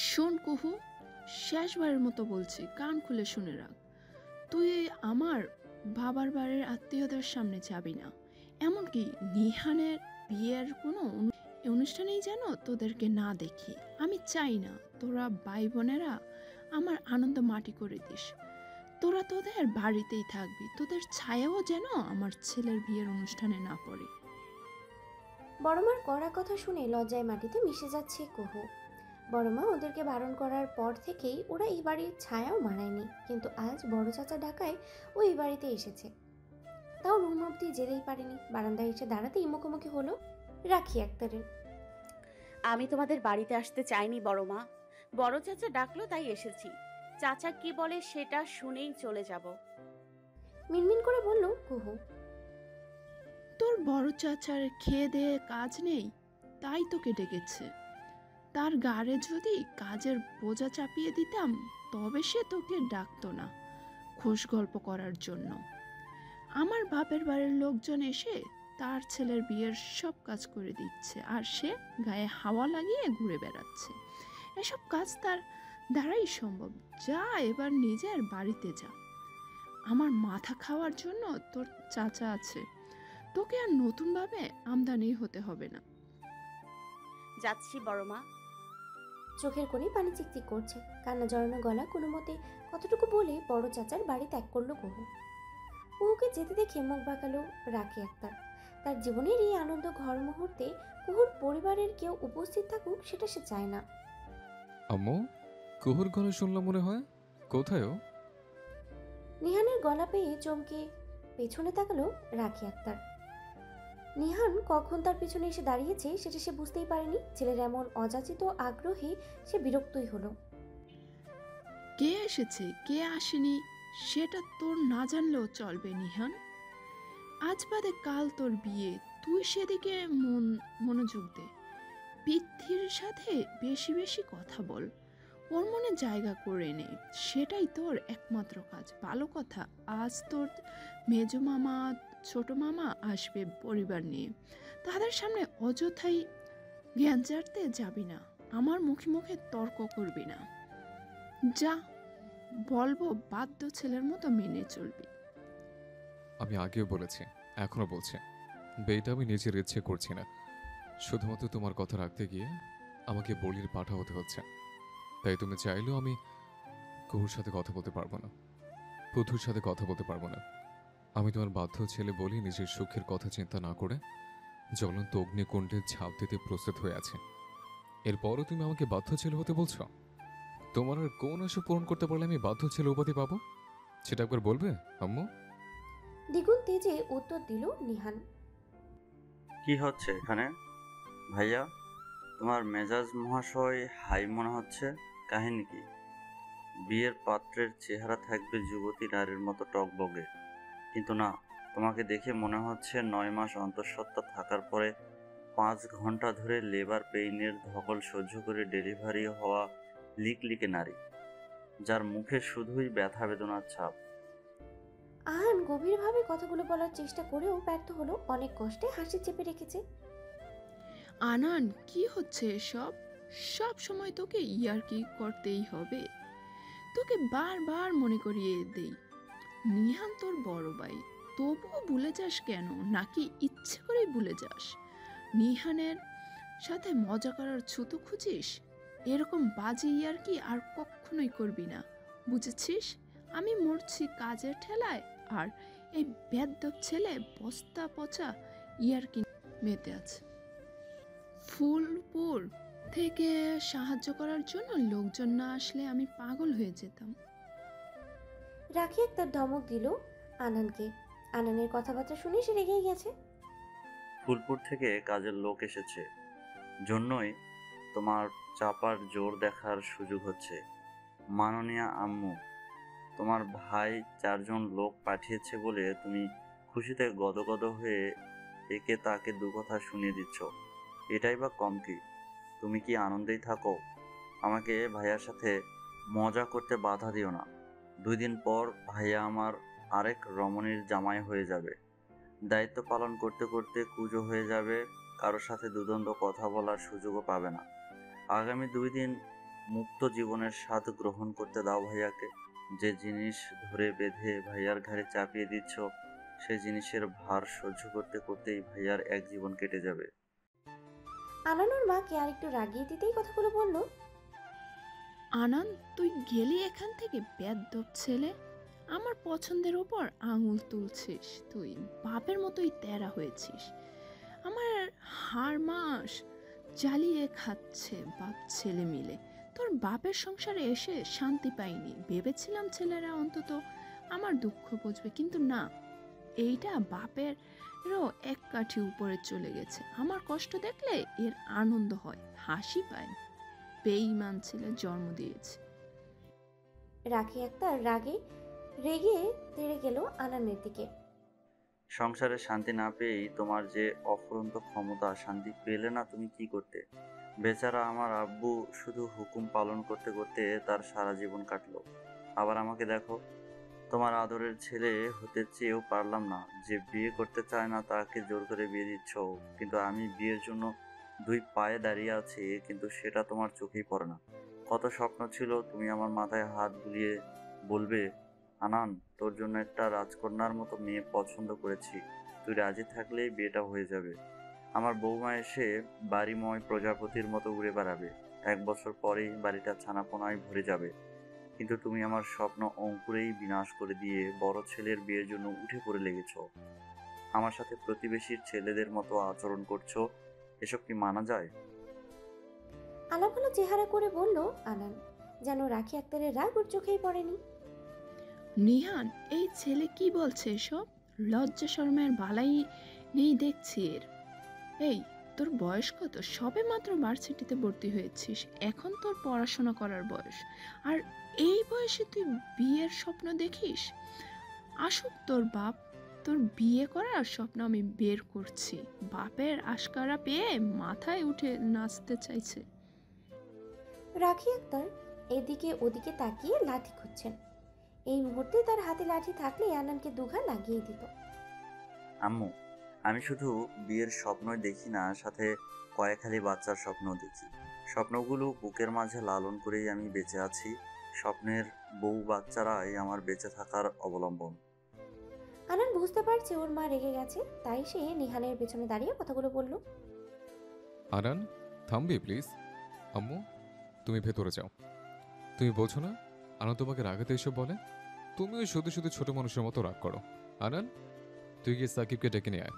শোন কুহু, শেষবারের মতো বলছি, কান খুলে শুনে রাখ। তুই আমার বাবার বাড়ির আত্মীয়দের সামনে যাবি না। এমনকি নিহানের বিয়ের কোনো অনুষ্ঠানেই যেন তোদেরকে না দেখি। আমি চাই না তোরা ভাই বোনেরা আমার আনন্দ মাটি করে দিস। তোরা তোদের বাড়িতেই থাকবি, তোদের ছায়াও যেন আমার ছেলের বিয়ের অনুষ্ঠানে না পড়ে। বড়মার কড়া কথা শুনে লজ্জায় মাটিতে মিশে যাচ্ছে কুহু। বড়মা ওদেরকে বারণ করার পর থেকেই ওরা এই বাড়ির ছায়াও মানায়নি, কিন্তু আজ বড় চাচা ঢাকায় ও এই বাড়িতে এসেছে, তাও রুম অব্দি যেতেই পারেনি। বারান্দায় এসে দাঁড়াতেই মুখোমুখি হলো রাখি আক্তারের। আমি তোমাদের বাড়িতে আসতে চাইনি বড় মা, বড় চাচা ডাকলো তাই এসেছি। চাচা কি বলে সেটা শুনেই চলে যাব। মিনমিন করে বলল কুহু। তোর বড় চাচার খেয়ে দেয়ে কাজ নেই, তাই তোকে ডেকেছে। তার গাড়ে যদি কাজের বোঝা চাপিয়ে দিতাম তবে সে তোকে ডাকতো না খোশ গল্প করার জন্য। আমার বাপের বাড়ির লোকজন এসে তার ছেলের বিয়ের সব কাজ করে দিচ্ছে, আর সে গায়ে হাওয়া লাগিয়ে ঘুরে বেড়াচ্ছে। এসব কাজ তার দ্বারাই সম্ভব। যা, এবার নিজের বাড়িতে যা। আমার মাথা খাওয়ার জন্য তোর চাচা আছে, তোকে আর নতুনভাবে আমদানি হতে হবে না। যাচ্ছি বড় মা। চোখের কোণে পানি চিকচিক করছে, কান্না জড়ানো গলা কোনো মতে কতটুকু বলে বড় চাচার বাড়ি ত্যাগ করলো কুহু। কুহুকে যেতে দেখে মুখ বাঁকালো রাখি আক্তার। তার জীবনের এই আনন্দ ঘর মুহূর্তে কুহুর পরিবারের কেউ উপস্থিত থাকুক সেটা সে চায় না। আম্মু, কুহুর গলা শুনলাম মনে হয়। কোথায় ও? নিহানের গলা পেয়ে চমকে পেছনে তাকালো রাখি আক্তার। নিহান কখন তার পিছনে এসে দাঁড়িয়েছে সেটা সে বুঝতেই পারেনি। ছেলের এমন অযাচিত আগ্রহে সে বিরক্তই হলো। কে এসেছে কে আসেনি সেটা তোর না জানলেও চলবে নিহান। আজ বাদে কাল তোর বিয়ে, তুই সেদিকে মনোযোগ দে। পৃথ্বীর সাথে বেশি বেশি কথা বল, ওর মনে জায়গা করে নে, সেটাই তোর একমাত্র কাজ। ভালো কথা, আজ তোর মেজো মামা ছোট মামা আসবে পরিবার নিয়ে, তাদের সামনে অযথাই জ্ঞান চাটতে যাবি না, আমার মুখে মুখে তর্ক করবি না। যা বলবো বাধ্য ছেলের মতো মেনে চলবি। আমি আগেও বলেছি, এখনো বলছি, বিয়েটা আমি নিজের ইচ্ছে করছি না। শুধুমাত্র তোমার কথা রাখতে গিয়ে আমাকে বলির পাঠা হতে হচ্ছে। তাই তুমি চাইলেও আমি কুহুর সাথে কথা বলতে পারবো না, পুতুর সাথে কথা বলতে পারবো না। আমি তোমার বাধ্য ছেলে বলি নিজের সুখের কথা চিন্তা না করে জ্বলন্ত অগ্নিকুণ্ডে ঝাঁপ দিতে প্রস্তুত হয়ে আছে। এরপরও তুমি আমাকে বাধ্য ছেলে হতে বলছো? তোমার আর কোন আশা পূরণ করতে পারলে আমি বাধ্য ছেলে উপাধি পাবো, সেটা একবার বলবে আম্মু? দ্বিগুণ তেজে উত্তর দিল নিহান। কি হচ্ছে এখানে ভাইয়া? তোমার মেজাজ মহাশয় হাই মনে হচ্ছে। কাহিনী কি? বিয়ের পাত্রের চেহারা থাকবে যুবতী নারীর মতো টকবগে, কিন্তু না, তোমাকে দেখে মনে হচ্ছে 9 মাস অন্তঃসত্ত্বা থাকার পরে 5 ঘন্টা ধরে লেবার পেইনের ধকল সহ্য করে ডেলিভারি হওয়া লিকলিকে নারী, যার মুখে শুধুই ব্যথা বেদনার ছাপ। আহান গভীরভাবে কথাগুলো বলার চেষ্টা করেও ব্যর্থ হলো। অনেক কষ্টে হাসি চেপে রেখেছে। আনান, কি হচ্ছে এসব? সব সময় তোকে ইয়ার্কি করতেই হবে? তোকে বারবার মনে করিয়ে দেই, নিহান তোর বড় ভাই, তবুও ভুলে যাস কেন? নাকি ইচ্ছে করেই ভুলে যাস? নিহানের সাথে মজা করার ছুতো খুঁজিস? এরকম বাজে ইয়ার্কি আর কখনোই করবি না, বুঝেছিস? আমি মরছি কাজের ঠেলায়, আর এই বেয়াদ্দপ ছেলে বস্তা পচা ইয়ার্কি মেতে আছে। ফুলপুর থেকে সাহায্য করার জন্য লোকজন না আসলে আমি পাগল হয়ে যেতাম। রাখি একটা ধমক দিল আনানকে। আনানের কথাবার্তা শুনে সে রেগেই গেছে। ফুলপুর থেকে কাজের লোক এসেছে জন্যই তোমার চাপার জোর দেখার সুযোগ হচ্ছে। মাননীয়া আম্মু, তোমার ভাই 4জন লোক পাঠিয়েছে বলে তুমি খুশিতে গদগদ হয়ে একে তাকে দু কথা শুনিয়ে দিচ্ছ। এটাই বা কম কি? তুমি কি আনন্দেই থাকো? আমাকে ভাইয়ার সাথে মজা করতে বাধা দিও না। 2 দিন পর ভাইয়া আমার আরেক রমণীর জামাই হয়ে যাবে। দায়িত্ব পালন করতে করতে কুঁজো হয়ে যাবে, কারোর সাথে দুদণ্ড কথা বলার সুযোগও পাবে না। আগামী 2 দিন মুক্ত জীবনের স্বাদ গ্রহণ করতে দাও ভাইয়াকে। যে জিনিস ধরে বেঁধে ভাইয়ার ঘাড়ে চাপিয়ে দিচ্ছ, সেই জিনিসের ভার সহ্য করতে করতেই ভাইয়ার এক জীবন কেটে যাবে। আনানোর মাকে আর একটু রাগিয়ে দিতেই কথাগুলো বলল। আনন্দ, তুই গেলি এখান থেকে বেয়াদ্দপ ছেলে। আমার পছন্দের ওপর আঙুল তুলছিস তুই। বাপের মতোই তেরা হয়েছিস। আমার হাড় মাস জ্বালিয়ে খাচ্ছে বাপ ছেলে মিলে। তোর বাপের সংসারে এসে শান্তি পাইনি, ভেবেছিলাম ছেলেরা অন্তত আমার দুঃখ বুঝবে, কিন্তু না, এইটা বাপেরও এক কাঠি উপরে চলে গেছে। আমার কষ্ট দেখলে এর আনন্দ হয়, হাসি পায়। বেঈমান ছেলে জন্ম দিয়েছে। রাখি আক্তার রেগে তেড়ে গেল আনানের দিকে। সংসারে শান্তি না পেয়েই তোমার যে অফুরন্ত ক্ষমতা, শান্তি পেলে না তুমি কি করতে? বেচারা আমার আব্বু শুধু হুকুম পালন করতে করতে তার সারা জীবন কাটলো। আবার আমাকে দেখো, তোমার আদরের ছেলে হতে চেয়েও পারলাম না। যে বিয়ে করতে চায় না তাকে জোর করে বিয়ে দিচ্ছ, কিন্তু আমি বিয়ের জন্য দুই পায়ে দাঁড়িয়ে আছি, কিন্তু সেটা তোমার চোখেই পড়ে না। কত স্বপ্ন ছিল, তুমি আমার মাথায় হাত বুলিয়ে বলবে, আনান, তোর জন্য একটা রাজকন্যার মতো মেয়ে পছন্দ করেছি, তুই রাজি থাকলেই বিয়েটা হয়ে যাবে। আমার বৌমা এসে বাড়িময় প্রজাপতির মতো উড়ে বেড়াবে, 1 বছর পরেই বাড়িটা ছানাপোনায় ভরে যাবে। কিন্তু তুমি আমার স্বপ্ন অঙ্কুরেই বিনাশ করে দিয়ে বড় ছেলের বিয়ের জন্য উঠে পড়ে লেগেছ। আমার সাথে প্রতিবেশীর ছেলেদের মতো আচরণ করছো, এসব কি মানা যায়? আলাপালা চেহারা করে বলল আনান, যেন রাখি আক্তারের রাগ ওর চোখেই পড়েনি। নিহান, এই ছেলে কি বলছে এসব? লজ্জা শরমের বালাই নেই দেখছি এর। এই, তোর বয়স কত? সবে মাত্র ভার্সিটিতে ভর্তি হয়েছিস, এখন তোর পড়াশোনা করার বয়স। আর এই বয়সে তুই বিয়ের স্বপ্ন দেখিস? আসুক তোর বাপ, তোর বিয়ে করার স্বপ্ন আমি বের করছি। বাপের আশকারা পেয়ে মাথায় উঠে নাচতে চাইছে। রাখি আক্তার এদিকে ওদিকে তাকিয়ে লাঠি খুঁজছেন। এই মুহূর্তে তার হাতে লাঠি থাকলে আনানকে দুঘা লাগিয়ে দিত। আম্মু, আমি শুধু বিয়ের স্বপ্নই দেখি না, সাথে কয়েকখালি বাচ্চার স্বপ্ন দেখি। স্বপ্নগুলো বুকের মাঝে লালন করেই আমি বেঁচে আছি। স্বপ্নের বউ বাচ্চারাই আমার বেঁচে থাকার অবলম্বন। আনান বুঝতে পারছে ওর মা রেগে গেছে, তাই সে নিহানের পেছনে দাঁড়িয়ে কথাগুলো বলল। আনান, থামবি প্লিজ? আম্মু, তুমি ভেতরে যাও। তুমি বলছো না আনান তোমাকে রাগাতে এসব বলে? তুমিও শুধু শুধু ছোট মানুষের মতো রাগ করো। আনান, তুই গিয়ে সাকিবকে ডেকে নিয়ে আয়।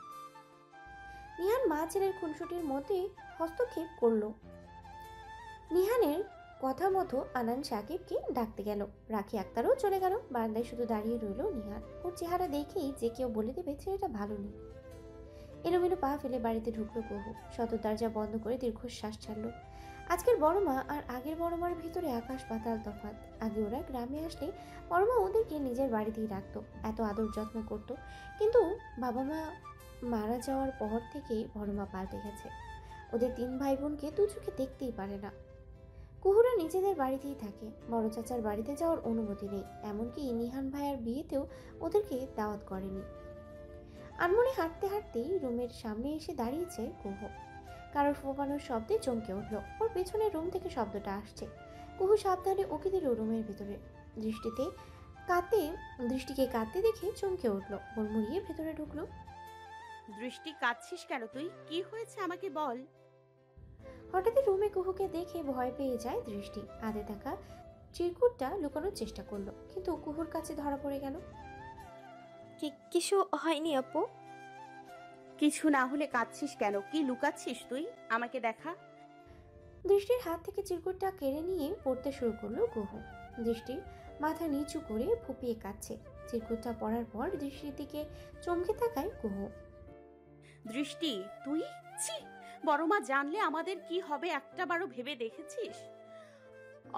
নিহান মা ছেলের খুনসুটির মধ্যে হস্তক্ষেপ করলো। নিহানের কথা মতো আনান সাকিবকে ডাকতে গেল। রাখি আক্তারও চলে গেল। বারান্দায় শুধু দাঁড়িয়ে রইল নিহান। ওর চেহারা দেখেই যে কেউ বলে দেবে ছেলেটা ভালো নেই। এলোমেলো পা ফেলে বাড়িতে ঢুকলো কুহু। সদর দরজা বন্ধ করে দীর্ঘশ্বাস ছাড়লো। আজকের বড় মা আর আগের বড় মার ভিতরে আকাশ পাতাল তফাৎ। আগে ওরা গ্রামে আসলে বড় মা ওদেরকে নিজের বাড়িতেই রাখতো, এত আদর যত্ন করত। কিন্তু বাবা মা মারা যাওয়ার পর থেকে বড় মা পাল্টে গেছে। ওদের 3 ভাই বোনকে দু চোখে দেখতেই পারে না। কুহুরা নিজেদের বাড়িতেই থাকে, বড় চাচার বাড়িতে যাওয়ার অনুমতি নেই। এমনকি নিহান ভাইয়ার বিয়েতেও ওদেরকে দাওয়াত করেনি। আনমনে হাঁটতে হাঁটতেই রুমের সামনে এসে দাঁড়িয়েছে কুহু। কারোর ফোঁপানোর শব্দে চমকে উঠল। ওর পেছনের রুম থেকে শব্দটা আসছে। কুহু সাবধানে উঁকি দিল রুমের ভিতরে। দৃষ্টিকে কাঁদতে দেখে চমকে উঠল। মুড়মুড়িয়ে ভেতরে ঢুকলো। দৃষ্টি কাঁদছিস কেন তুই? কি হয়েছে আমাকে বল। হঠাৎই রুমে কুহুকে দেখে ভয় পেয়ে যায় দৃষ্টি। হাতে থাকা চিরকুটটা লুকানোর চেষ্টা করলো, কিন্তু কুহুর কাছে ধরা পড়ে গেল। কিছু হয়নি আপু। কিছু না হলে কাঁদছিস কেন? কি লুকাচ্ছিস তুই? আমাকে দেখা। দৃষ্টির হাত থেকে চিরকুটটা কেড়ে নিয়ে পড়তে শুরু করলো কুহু। দৃষ্টির মাথা নিচু করে ফুপিয়ে কাঁদছে। চিরকুটটা পড়ার পর দৃষ্টির দিকে চমকে তাকায় কুহু। দৃষ্টি, তুই? ছি! বড় মা জানলে আমাদের কি হবে একটাবারও ভেবে দেখেছিস?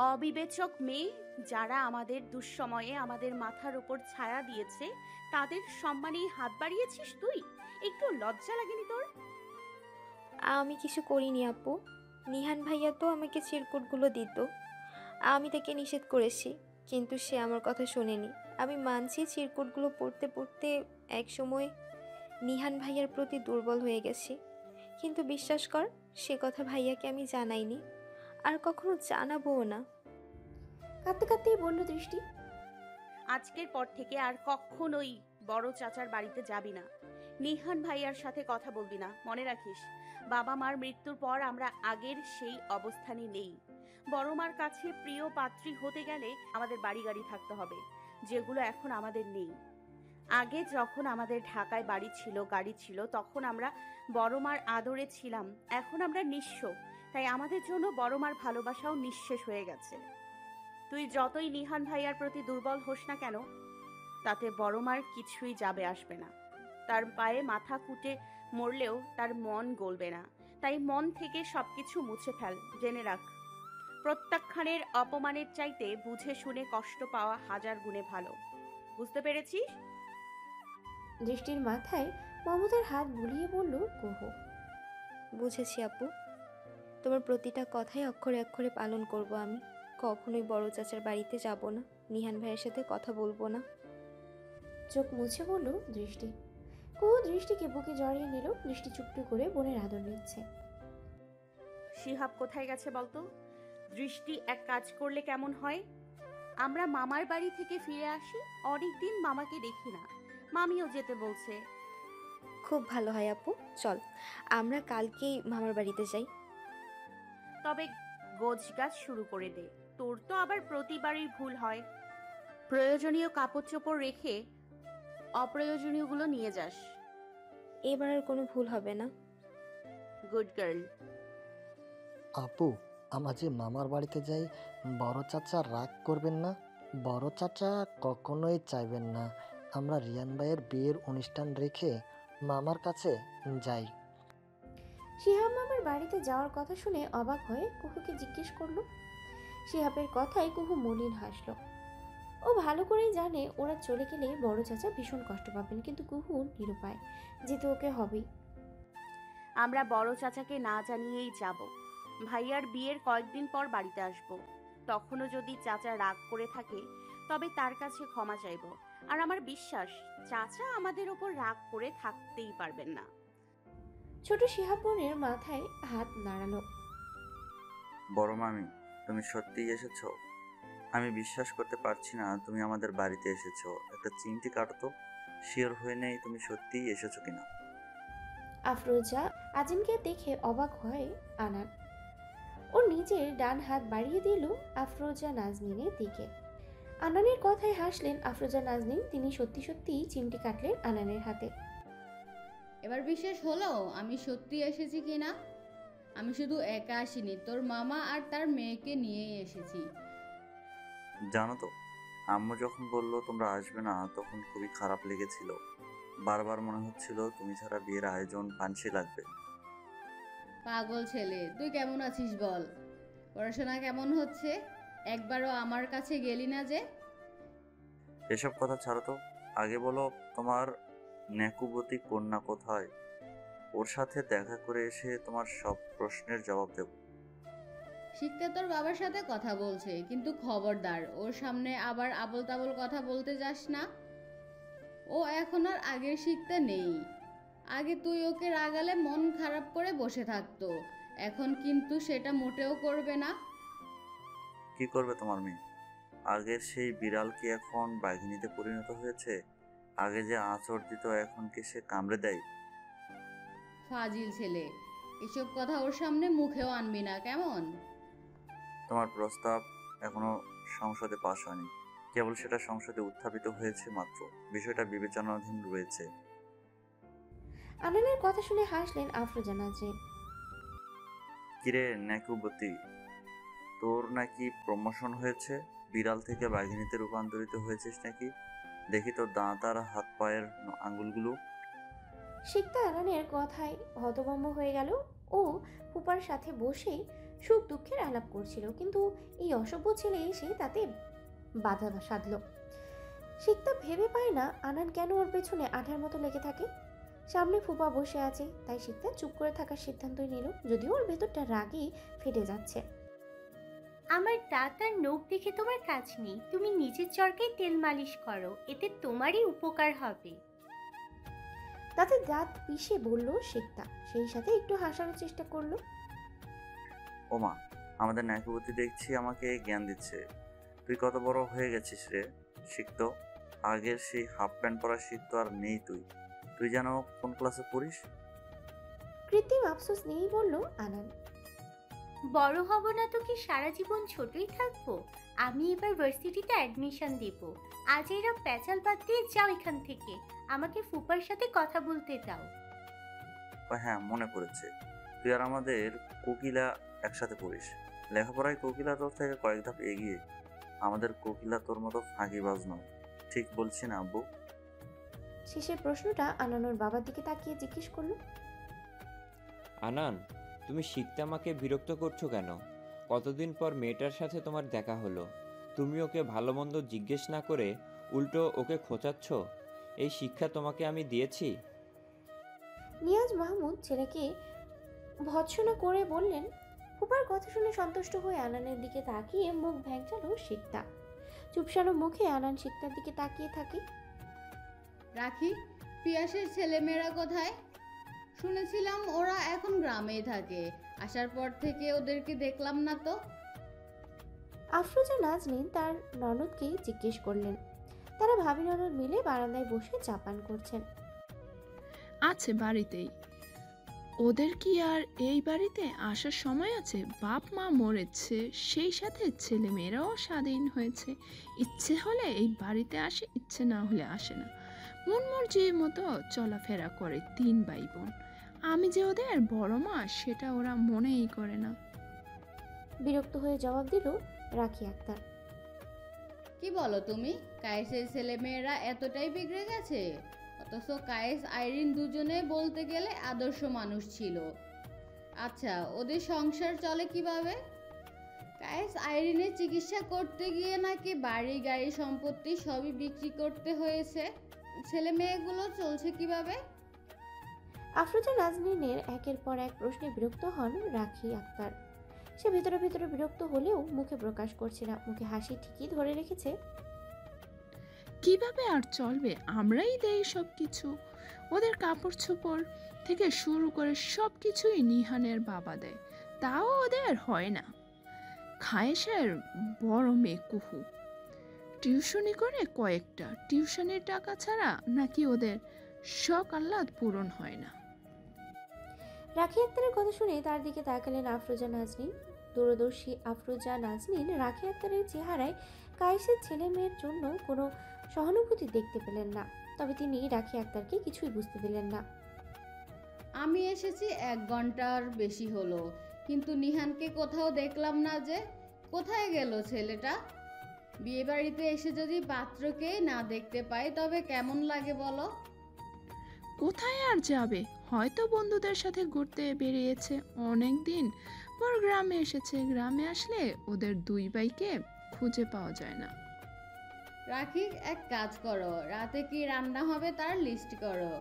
অবিবেচক মেয়ে, যারা আমাদের দুঃসময়ে আমাদের মাথার উপর ছায়া দিয়েছে, তাদের সম্মানেই হাত বাড়িয়েছিস তুই? একটু লজ্জা লাগেনি তোর? আমি কিছু করিনি আপু। নিহান ভাইয়া তো আমাকে চিরকুটগুলো দিত। আমি তাকে নিষেধ করেছি, কিন্তু সে আমার কথা শোনেনি। আমি মানছি চিরকুটগুলো পড়তে পড়তে একসময় নিহান ভাইয়ার প্রতি দুর্বল হয়ে গেছি, কিন্তু বিশ্বাস কর, সে কথা ভাইয়াকে আমি জানাইনি। আর কখনো জানাবোও না। কাঁদতে কাঁদতেই বলল দৃষ্টি। আজকের পর থেকে আর কখনোই বড় চাচার বাড়িতে যাবি না। নিহান ভাইয়ার সাথে কথা বলবি না, মনে রাখিস। বাবা মার মৃত্যুর পর আমরা আগের সেই অবস্থানে নেই। বড় মার কাছে প্রিয় পাত্রী হতে গেলে আমাদের বাড়ি গাড়ি থাকতে হবে, যেগুলো এখন আমাদের নেই। আগে যখন আমাদের ঢাকায় বাড়ি ছিল, গাড়ি ছিল, তখন আমরা বড় মার আদরে ছিলাম। এখন আমরা নিঃস্ব, তাই আমাদের জন্য বড় মার ভালোবাসাও নিঃশেষ হয়ে গেছে। তুই যতই নিহান ভাইয়ার প্রতি দুর্বল হোস না কেন, তাতে বড় মার কিছুই যাবে আসবে না। তার পায়ে মাথা কুটে মরলেও তার মন গলবে না। তাই মন থেকে সবকিছু মুছে ফেল। জেনে রাখ, প্রত্যাখ্যানের অপমানের চাইতে বুঝে শুনে কষ্ট পাওয়া হাজার গুণে ভালো। বুঝতে পেরেছিস? দৃষ্টির মাথায় মমতার হাত বুলিয়ে বলল কুহু। বুঝেছি আপু, তোমার প্রতিটা কথাই অক্ষরে অক্ষরে পালন করব আমি। কখনোই বড় চাচার বাড়িতে যাব না, নিহান ভাইয়ের সাথে কথা বলবো না। চোখ মুছে বলল দৃষ্টি। কুহু দৃষ্টিকে বুকে জড়িয়ে নিল। দৃষ্টি চুপটি করে বোনের আদর নিচ্ছে। শিহাব কোথায় গেছে বলতো? দৃষ্টি এক কাজ করলে কেমন হয়? আমরা মামার বাড়ি থেকে ফিরে আসি, অনেকদিন মামাকে দেখি না। মামিও যেতে বলছে। খুব ভালো হয় আপু, চল আমরা কালকেই মামার বাড়িতে যাই। তবে গোছগাছ শুরু করে দে। তোর তো আবার প্রতিবারই ভুল হয়। প্রয়োজনীয় কাপড় চোপড় রেখে অপ্রয়োজনীয়গুলো নিয়ে যাস। এবার আর কোনো ভুল হবে না। Good girl. আপু, আমরা যে মামার বাড়িতে যাই, বড় চাচা রাগ করবেন না? বড় চাচা কখনোই চাইবেন না আমরা রিয়ান ভাইয়ের বিয়ের অনুষ্ঠান রেখে মামার কাছে যাই। শিহাব মামার বাড়িতে যাওয়ার কথা শুনে অবাক হয়ে কুহুকে জিজ্ঞেস করলো। শিহাবের কথায় কুহু মলিন হাসলো। ও ভালো করেই জানে ওরা চলে গেলে বড় চাচা ভীষণ কষ্ট পাবেন, কিন্তু কুহু নিরুপায়, যেতে ওকে হবেই। আমরা বড় চাচাকে না জানিয়েই যাব। ভাইয়ার বিয়ের কয়েকদিন পর বাড়িতে আসব। তখনও যদি চাচা রাগ করে থাকে, তবে তার কাছে ক্ষমা চাইব। আর আমার বিশ্বাস, চাচা আমাদের ওপর রাগ করে থাকতেই পারবেন না। ছোট শিহাব বোনের মাথায় হাত নাড়ালো। বড় মামি, তুমি সত্যিই এসেছো? আমি বিশ্বাস করতে পারছি না তুমি আমাদের বাড়িতে এসেছো। একটা চিমটি কাটো তো, শিওর হয়ে নেই তুমি সত্যিই এসেছো কিনা। আফরোজা আজিমকে দেখে অবাক হয় আনান। ও নিজের ডান হাত বাড়িয়ে দিল আফরোজা নাজনীনের দিকে। আনানের কথায় হাসলেন আফরোজা নাজনীন। তিনি সত্যি সত্যি চিমটি কাটলেন আনানের হাতে। এবার বিশ্বাস হলো আমি সত্যি এসেছি কিনা? আমি শুধু একা আসিনি, তোর মামা আর তার মেয়েকে নিয়েই এসেছি। জানো তো, আম্মু যখন বললো তোমরা আসবে না, তখন খুবই খারাপ লেগেছিল। বারবার মনে হচ্ছিল তুমি ছাড়া বিয়ের আয়োজন পানসি লাগবে। পাগল ছেলে, তুই কেমন আছিস বল? পড়াশোনা কেমন হচ্ছে? একবারও আমার কাছে গেলি না যে? এসব কথা ছাড়ো তো, আগে বলো তোমার নেকুবতী কন্যা কোথায়? ওর সাথে দেখা করে এসে তোমার সব প্রশ্নের জবাব দেব। শিখতে তোর বাবার সাথে কথা বলছে, কিন্তু খবরদার ওর সামনে আবার আবল তাবল কথা বলতে যাস না। ও এখন আর আগের শিখতে নেই। আগে তুই ওকে রাগালে মন খারাপ করে বসে থাকতো, এখন কিন্তু সেটা মোটেও করবে না। কি করবে তোমার মেয়ে? আগের সেই বিড়াল কি এখন বাঘিনীতে পরিণত হয়েছে? আগে যে আঁচড় দিত, এখন কি সে কামড়ে দেয়? ফাজিল ছেলে, এসব কথা ওর সামনে মুখেও আনবি না কেমন? তোমার প্রস্তাব এখনো সংসদে পাশ হয়নি, কেবল সেটা সংসদে উত্থাপিত হয়েছে মাত্র। বিষয়টা বিবেচনাধীন রয়েছে। আনানের কথা শুনে হাসলেন আফরোজা নাজনীন। কিরে নেকুবতী, তোর নাকি প্রমোশন হয়েছে? বিড়াল থেকে বাঘিনীতে রূপান্তরিত হয়েছিস নাকি? দেখি তোর দাঁত আর হাত পায়ের আঙ্গুলগুলো। শিকতা আনানের কথায় হতভম্ব হয়ে গেল। ও ফুপার সাথে বসে সুখ দুঃখের আলাপ করছিল, কিন্তু এই অসভ্য ছেলে এসে তাতে বাধা সাধল। শিকতা ভেবে পায় না আনান কেন ওর পেছনে আঠার মতো লেগে থাকে। সামনে ফুপা বসে আছে, তাই শিকতা চুপ করে থাকার সিদ্ধান্তই নিল, যদিও ওর ভেতরটা রাগে ফেটে যাচ্ছে। আমার দাঁত আর নখ দেখে তোমার কাজ নেই। তুমি নিজের চরকায় তেল মালিশ করো, এতে তোমারই উপকার হবে। তাতে দাঁত পিষে বলল শিকতা, সেই সাথে একটু হাসানোর চেষ্টা করলো। ওমা, আমাদের ন্যায়বতী দেখছি আমাকে জ্ঞান দিচ্ছে। তুই কত বড় হয়ে গেছিস রে শিখত। আগের সেই হাফ প্যান্ট পরা শিখতো আর নেই। তুই তুই যেন কোন ক্লাসে পড়িস? কৃত্রিম আফসোস নিয়েই বলল আনান। বড় হব না তো কি সারা জীবন ছোটই থাকবো? আমি এবার ভার্সিটিতে অ্যাডমিশন দেব। আজ এরা প্যাচাল বাদ দিয়ে যাও এখান থেকে। আমাকে ফুপার সাথে কথা বলতে দাও। ও হ্যাঁ, মনে পড়েছে, তুই আর আমাদের কোকিলা একসাথে পড়িস। লেখাপড়ায় কোকিলা তোর থেকে কয়েক ধাপ এগিয়ে। আমাদের কোকিলা তোর মতো ফাঁকিবাজ নয়। ঠিক বলছি না আব্বু? শেষের প্রশ্নটা আনানোর বাবার দিকে তাকিয়ে জিজ্ঞেস করলো। আনান, তুমি শিখতে আমাকে বিরক্ত করছো কেন? কতদিন পর মেয়েটার সাথে তোমার দেখা হলো, তুমি ওকে ভালো মন্দ জিজ্ঞেস না করে উল্টো ওকে খোঁচাচ্ছ। এই শিক্ষা তোমাকে আমি দিয়েছি? নিয়াজ মাহমুদ ছেলেকে ভৎসনা করে বললেন। ফুপার কথা শুনে সন্তুষ্ট হয়ে আনানের দিকে তাকিয়ে মুখ ভ্যাংচালো শিকতা। চুপসানো মুখে আনান শিকতার দিকে তাকিয়ে থাকে। রাখি, পিয়াসের ছেলেমেয়েরা কোথায়? শুনেছিলাম ওরা এখন গ্রামেই থাকে। আসার পর থেকে ওদেরকে দেখলাম না তো। আফরোজা নাজনীন তার ননদকে জিজ্ঞেস করলেন। তারা ভাবি ননদ মিলে বারান্দায় বসে চাপান করছেন। আছে বাড়িতেই। ওদের কি আর এই বাড়িতে আসার সময় আছে? বাপ মা মরেছে, সেই সাথে ছেলে মেয়েরাও স্বাধীন হয়েছে। ইচ্ছে হলে এই বাড়িতে আসে, ইচ্ছে না হলে আসে না। মন মর্জির মতো চলাফেরা করে 3 ভাই বোন। আমি যে ওদের বড় মা সেটা ওরা মনেই করে না। বিরক্ত হয়ে জবাব দিল রাখি আক্তার। কি বলো তুমি? কায়েসের ছেলেমেয়েরা এতটাই বিগড়ে গেছে? অথচ কায়েস আইরিন দুজনে বলতে গেলে আদর্শ মানুষ ছিল। আচ্ছা, ওদের সংসার চলে কিভাবে? কায়েস আইরিনের চিকিৎসা করতে গিয়ে নাকি বাড়ি গাড়ি সম্পত্তি সবই বিক্রি করতে হয়েছে। ছেলে মেয়েগুলো চলছে কিভাবে? আফরোজা নাজনীনের একের পর এক প্রশ্নে বিরক্ত হন রাখি আক্তার। সে ভেতরে ভেতরে বিরক্ত হলেও মুখে প্রকাশ করছে না। মুখে হাসি ঠিকই ধরে রেখেছে। কিভাবে আর চলবে? আমরাই দেই সব কিছু। ওদের কাপড় চোপড় থেকে শুরু করে সব কিছুই নিহানের বাবা দেয়, তাও ওদের হয় না। খায়েশের বড় মেয়ে কুহু টিউশনি করে কয়েকটা। টিউশনের টাকা ছাড়া নাকি ওদের শখ আহ্লাদ পূরণ হয় না। রাখি আক্তারের কথা শুনে তার দিকে তাকালেন আফরোজা নাজনীন। দূরদর্শী আফরোজা নাজনীন রাখি আক্তারের চেহারায় কায়েসের ছেলে মেয়ের জন্য কোনো সহানুভূতি দেখতে পেলেন না। তবে তিনি রাখি আক্তারকে কিছুই বুঝতে দিলেন না। আমি এসেছি 1 ঘন্টার বেশি হলো, কিন্তু নিহানকে কোথাও দেখলাম না যে। কোথায় গেল ছেলেটা? বিয়ে বাড়িতে এসে যদি পাত্রকে না দেখতে পাই তবে কেমন লাগে বলো? কোথায় আর যাবে? হয়তো বন্ধুদের সাথে ঘুরতে বেরিয়েছে। অনেক দিন পর গ্রামে এসেছে। গ্রামে আসলে ওদের 2 ভাইকে খুঁজে পাওয়া যায় না। রাখি, এক কাজ করো, রাতে কি রান্না হবে তার লিস্ট করো।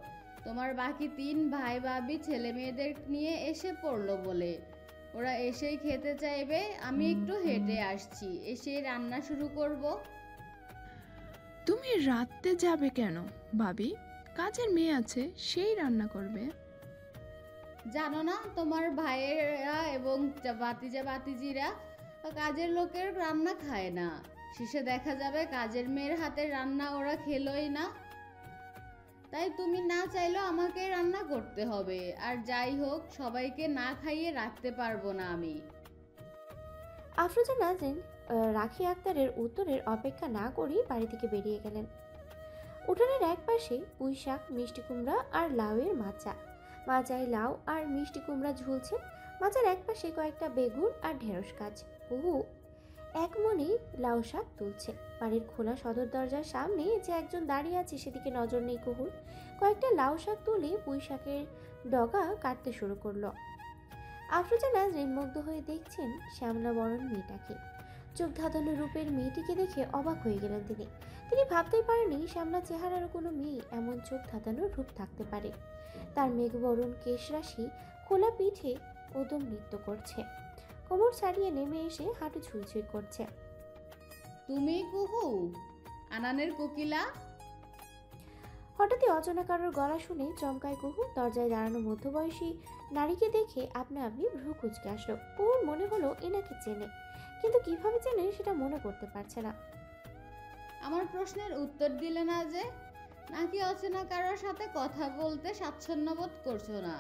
তোমার বাকি 3 ভাই ভাবি ছেলে মেয়েদের নিয়ে এসে পড়লো বলে ওরা এসেই খেতে চাইবে। আমি একটু হেঁটে আসছি, এসে রান্না শুরু করব। তুমি রাতে যাবে কেন ভাবি? কাজের মেয়ে আছে, সেই রান্না করবে। জানো না তোমার ভাইয়েরা এবং বাতিজা বাতিজিরা কাজের লোকের রান্না খায় না। শেষে দেখা যাবে কাজের মেয়ের হাতের রান্না ওরা খেলোই না। তাই তুমি না চাইলেও আমাকে রান্না করতে হবে। আর যাই হোক, সবাইকে না খাইয়ে রাখতে পারবো না আমি। আফরোজা নাজনীন রাখি আক্তারের উত্তরের অপেক্ষা না করেই বাড়ি থেকে বেরিয়ে গেলেন। উঠোনের এক পাশে পুঁই শাক, মিষ্টি কুমড়া আর লাউয়ের মাচা। মাচায় লাউ আর মিষ্টি কুমড়া ঝুলছে। মাচার এক পাশে কয়েকটা বেগুন আর ঢেঁড়স গাছ। কুহু এক মনে লাউ শাক তুলছে। বাড়ির খোলা সদর দরজার সামনে যে একজন দাঁড়িয়ে আছে সেদিকে নজর নেই কুহুর। কয়েকটা লাউ শাক তুলে পুঁই শাকের ডগা কাটতে শুরু করলো। আফরোজা নাজনীন মুগ্ধ হয়ে দেখছেন শ্যামলা বরণ মেয়েটাকে। চোখ ধাঁধানো রূপের মেয়েটিকে দেখে অবাক হয়ে গেলেন তিনি। তিনি ভাবতেই পারেননি শ্যামলা চেহারার কোনো মেয়ে এমন চোখ ধাঁধানো রূপ থাকতে পারে। তার মেঘবরণ কেশরাশি খোলা পিঠে উদম নৃত্য করছে। কোমর ছাড়িয়ে নেমে এসে হাঁটু ছুঁই ছুঁই করছে। তুমি কুহু, আনানের কোকিলা? হঠাৎই অচেনা কারোর গলা শুনে চমকায় কুহু। দরজায় দাঁড়ানো মধ্যবয়সী নারীকে দেখে আপনা আপনি ভ্রু কুঁচকে আসলো। কুহুর মনে হলো এনাকে চেনে, কিন্তু কিভাবে চেনে সেটা মনে করতে পারছে না। আমার প্রশ্নের উত্তর দিলে না যে? নাকি অচেনা কারোর সাথে কথা বলতে স্বাচ্ছন্দ্য বোধ করছো না?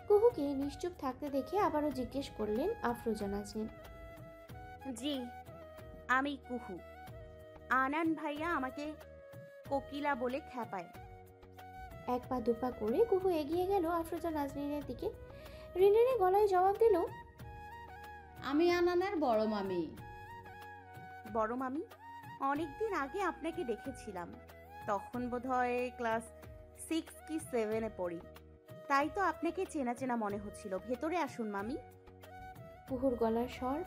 কুহুকে নিশ্চুপ থাকতে দেখে আবারও জিজ্ঞেস করলেন আফরোজা নাজনীন। জি, আমি কুহু। আনান ভাইয়া আমাকে কোকিলা বলে খ্যাপায়। এক পা দুপা করে কুহু এগিয়ে গেল আফরোজা নাজনীনের দিকে। রিনরিনে গলায় জবাব দিল, আমি আনানের বড় মামি। বড় মামি? অনেকদিন আগে আপনাকে দেখেছিলাম, তখন বোধহয় ক্লাস 6 কি 7-এ পড়ি। তাই তো আপনাকে চেনা চেনা মনে হচ্ছিল। ভেতরে আসুন মামি। কুহুর গলার স্বর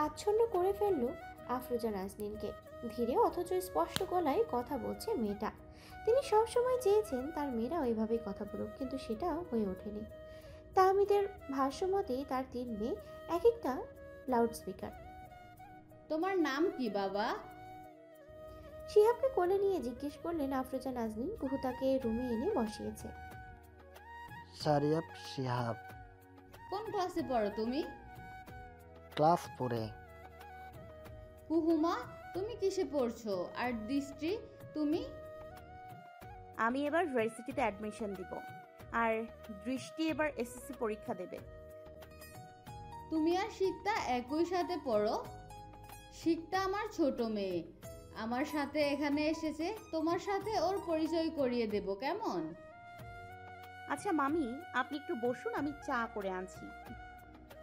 আচ্ছন্ন করে ফেলল আফরোজা নাজনীনকে। ধীরে অথচ স্পষ্ট গলায় কথা বলছে মেয়েটা। তিনি সবসময় চেয়েছেন তার মেয়েরা ওইভাবেই কথা বলুক, কিন্তু সেটা হয়ে ওঠেনি। তাহমিদের ভাষ্যমতে তার 3 মেয়ে এক একটা লাউড স্পিকার। তোমার নাম কি বাবা? শিহাবকে কোলে নিয়ে জিজ্ঞেস করলেন আফরোজা নাজনীন। কুহু তাকে রুমে এনে বসিয়েছে। সারিয়াব শিহাব। কোন ক্লাসে পড়ো তুমি? ক্লাস 4-এ। কুহুমা, তুমি কিসে পড়ছো? আর দৃষ্টি, তুমি? আমি এবার ভার্সিটিতে অ্যাডমিশন দিব, আর দৃষ্টি এবার এসএসসি পরীক্ষা দেবে। তুমি আর শিকতা একই সাথে পড়ো? শিকতা আমার ছোট মেয়ে, আমার সাথে এখানে এসেছে। তোমার সাথে ওর পরিচয় করিয়ে দেব, কেমন? আচ্ছা মামি, আপনি একটু বসুন, আমি চা করে আনছি।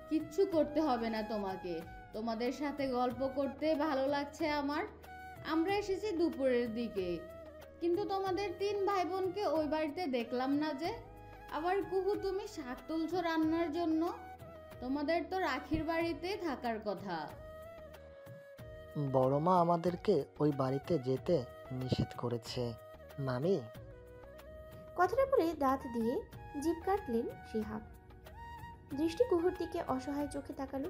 কিচ্ছু করতে হবে না তোমাকে। তোমাদের সাথে গল্প করতে ভালো লাগছে আমার। আমরা এসেছি দুপুরের দিকে, কিন্তু তোমাদের 3 ভাই বোনকে ওই বাড়িতে দেখলাম না যে। আবার কুহু, তুমি শাক তুলছো রান্নার জন্য? তোমাদের তো রাখির বাড়িতে থাকার কথা। বড় মা আমাদেরকে ওই বাড়িতে যেতে নিষেধ করেছে মামি। কথাটা বলে দাঁত দিয়ে জিভ কাটলেন শিহাব। দৃষ্টি কুহুর দিকে অসহায় চোখে তাকালো।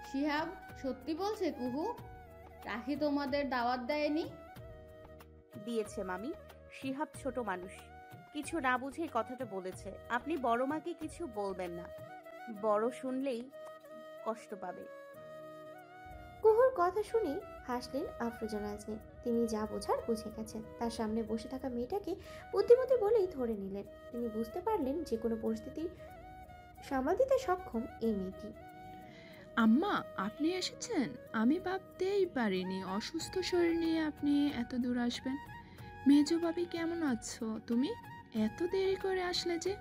শিহাব সত্যি বলছে কুহু? রাখি তোমাদের দাওয়াত দেয়নি? দিয়েছে মামি। শিহাব ছোট মানুষ, কিছু না বুঝে কথাটা বলেছে। আপনি বড় মাকে কিছু বলবেন না, বড় শুনলেই কষ্ট পাবে। কুহুর কথা শুনে হাসলেন আফরোজা নাজনীন। তিনি যা বোঝার বুঝে গেছেন। তার সামনে বসে থাকা মেয়েটাকে বুদ্ধিমতী বলেই ধরে নিলেন। তিনি বুঝতে পারলেন যে কোনো পরিস্থিতি সামাল দিতে সক্ষম এই মেয়েটি। আম্মা, আপনি এসেছেন? আমি ভাবতেই পারিনি অসুস্থ শরীর নিয়ে আপনি এত দূর আসবেন। মেজো ভাবি, কেমন আছো তুমি? এত দেরি করে আসলে যে?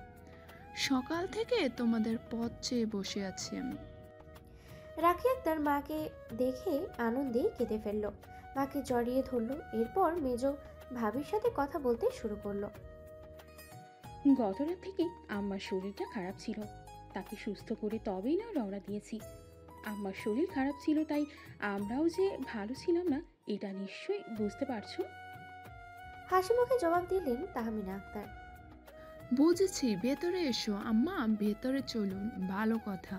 সকাল থেকে তোমাদের পথ চেয়ে বসে আছি আমি। রাখি আক্তার মাকে দেখে আনন্দে কেঁদে ফেলল। মাকে জড়িয়ে ধরল। এরপর মেজো ভাবির সাথে কথা বলতে শুরু করলো। গত রাত থেকে আম্মার শরীরটা খারাপ ছিল, তাকে সুস্থ করে তবেই না রওনা দিয়েছি। আম্মার শরীর খারাপ ছিল, তাই আমরাও যে ভালো ছিলাম না এটা নিশ্চয়ই বুঝতে পারছো। হাসি মুখে জবাব দিলেন তাহমিনা আক্তার। বুঝেছি, ভেতরে এসো আম্মা, ভেতরে চলুন। ভালো কথা।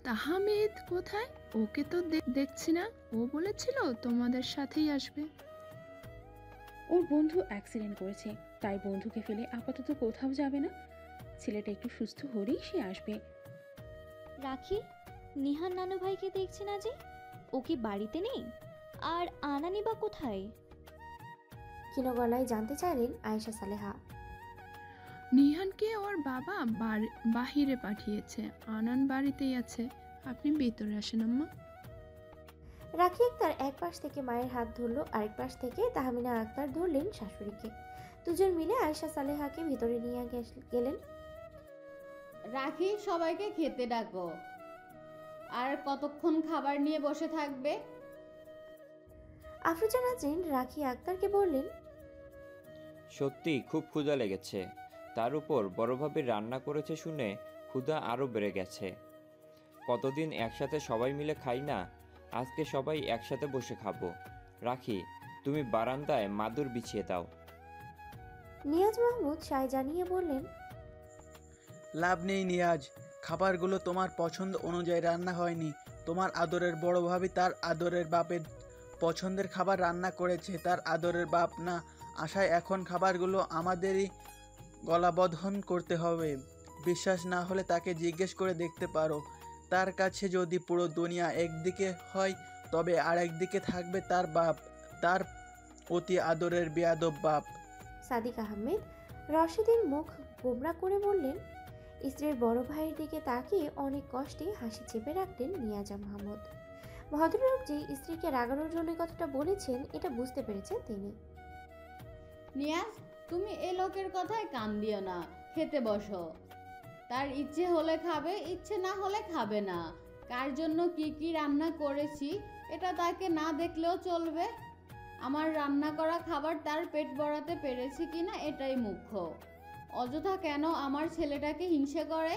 তাহমিদ কোথায়? ওকে তো দেখছি না। ও বলেছিল তোমাদের সাথেই আসবে। ওর বন্ধু অ্যাক্সিডেন্ট করেছে, তাই বন্ধুকে ফেলে আপাতত কোথাও যাবে না। ছেলেটা একটু সুস্থ হলেই সে আসবে। রাখি, নিহান নানু ভাইকে দেখছি না যে, ও কি বাড়িতে নেই? আর আনানি বা কোথায়? ক্ষীণ গলায় জানতে চাইলেন আয়েশা সালেহা। নিহানকে ওর বাবা বাহিরে পাঠিয়েছে, আনান বাড়িতেই আছে। আপনি ভেতরে আসেন আম্মা। রাখি আক্তার এক পাশ থেকে মায়ের হাত ধরলো, আরেক পাশ থেকে তাহমিনা আক্তার ধরলেন শাশুড়িকে। দুজন মিলে আয়েশা সালেহাকে ভিতরে নিয়ে গেলেন। রাখি, সবাইকে খেতে ডাকো। আর কতক্ষণ খাবার নিয়ে বসে থাকবে? আফরোজা নাজনীন রাখি আক্তারকে বললেন, সত্যি খুব ক্ষুধা লেগেছে। তার উপর বড়ভাবে রান্না করেছে শুনে ক্ষুধা আরও বেড়ে গেছে। কতদিন একসাথে সবাই মিলে খাই না, আজকে সবাই একসাথে বসে খাবো। রাখি, তুমি বারান্দায় মাদুর বিছিয়ে দাও। নিয়াজ মাহমুদ সায় জানিয়ে বললেন, লাভ নেই নিয়াজ, খাবারগুলো তোমার পছন্দ অনুযায়ী রান্না হয়নি। তোমার আদরের বড় ভাবি তার আদরের বাপের পছন্দের খাবার রান্না করেছে। তার আদরের বাপ না আশায় এখন খাবারগুলো আমাদেরই গলাবদ্ধন করতে হবে। বিশ্বাস না হলে তাকে জিজ্ঞেস করে দেখতে পারো। তার কাছে যদি পুরো দুনিয়া একদিকে হয়, তবে আরেকদিকে থাকবে তার বাপ, তার অতি আদরের বেয়াদব বাপ। সাদিক আহমেদ রশিদের মুখ গোমরা করে বললেন। স্ত্রীর বড় ভাইয়ের দিকে তাকিয়ে অনেক কষ্টে হাসি চেপে রাখলেন নিয়াজা মাহমুদ। ভদ্রলোক যে স্ত্রীকে রাগানোর জন্য কথাটা বলেছেন এটা বুঝতে পেরেছেন তিনি। নিয়াজ, তুমি এ লোকের কথায় কান দিও না, খেতে বসো। তার ইচ্ছে হলে খাবে, ইচ্ছে না হলে খাবে না। কার জন্য কি কি রান্না করেছি এটা তাকে না দেখলেও চলবে। আমার রান্না করা খাবার তার পেট ভরাতে পেরেছি কিনা এটাই মুখ্য। অযথা কেন আমার ছেলেটাকে হিংসে করে?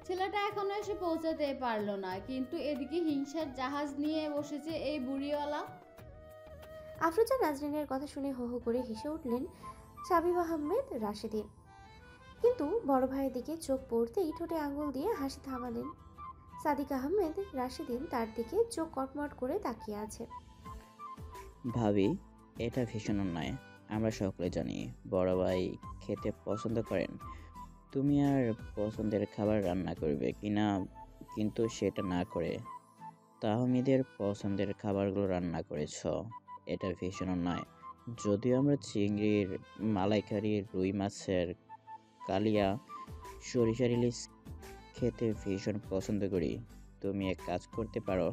ছেলেটা এখনো এসে পৌঁছাতে পারলো না, কিন্তু এদিকে হিংসার জাহাজ নিয়ে বসেছে এই বুড়িওয়ালা। আফরোজা নাজরিনের কথা শুনে হো হো করে হেসে উঠলেন সাবিব আহমেদ রাশেদিন, কিন্তু বড় ভাইয়ের দিকে চোখ পড়তেই ঠোঁটে আঙুল দিয়ে হাসি থামালেন। সাদিক আহমেদ রাশেদিন তার দিকে চোখ কটমট করে তাকিয়ে আছে। ভাবি, এটা ভীষণ অন্যায়। আমরা সকলে জানি বড় ভাই খেতে পছন্দ করেন। তুমি আর পছন্দের খাবার রান্না করবে কিনা, কিন্তু সেটা না করে তাহমিদের পছন্দের খাবারগুলো রান্না করেছ। এটা ভীষণ অন্যায়। যদিও আমরা চিংড়ির মালাইকারি, রুই মাছের কালিয়া, সরিষার ইলিশ খেতে ভীষণ পছন্দ করি, তুমি এক কাজ করতে পারো,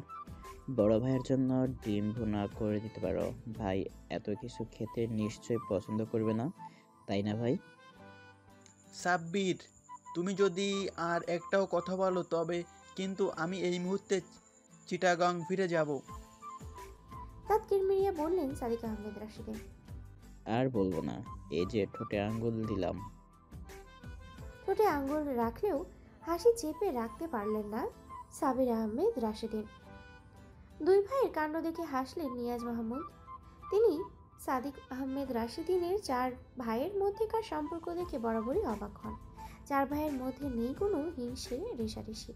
বড় ভাইয়ের জন্য ডিম ভুনা করে দিতে পারো। ভাই এত কিছু খেতে নিশ্চয়ই পছন্দ করবে না, তাই না ভাই? সাব্বির, তুমি যদি আর একটাও কথা বলো তবে কিন্তু আমি এই মুহূর্তে চিটাগাং ফিরে যাব। দাঁত কিরমিরিয়ে বললেন সাদিক আহমেদ রাশিদিন। আর বলবো না, এই যে ঠোঁটে আঙ্গুল দিলাম। ঠোঁটে আঙ্গুল রাখলেও হাসি চেপে রাখতে পারলেন না সাবির আহমেদ রাশিদিন। দুই ভাইয়ের কাণ্ড দেখে হাসলেন নিয়াজ মাহমুদ। তিনি সাদিক আহমেদ রাশিদিনের চার ভাইয়ের মধ্যেকার সম্পর্ক দেখে বরাবরই অবাক হন। চার ভাইয়ের মধ্যে নেই কোনো হিংসে রেষারেষি,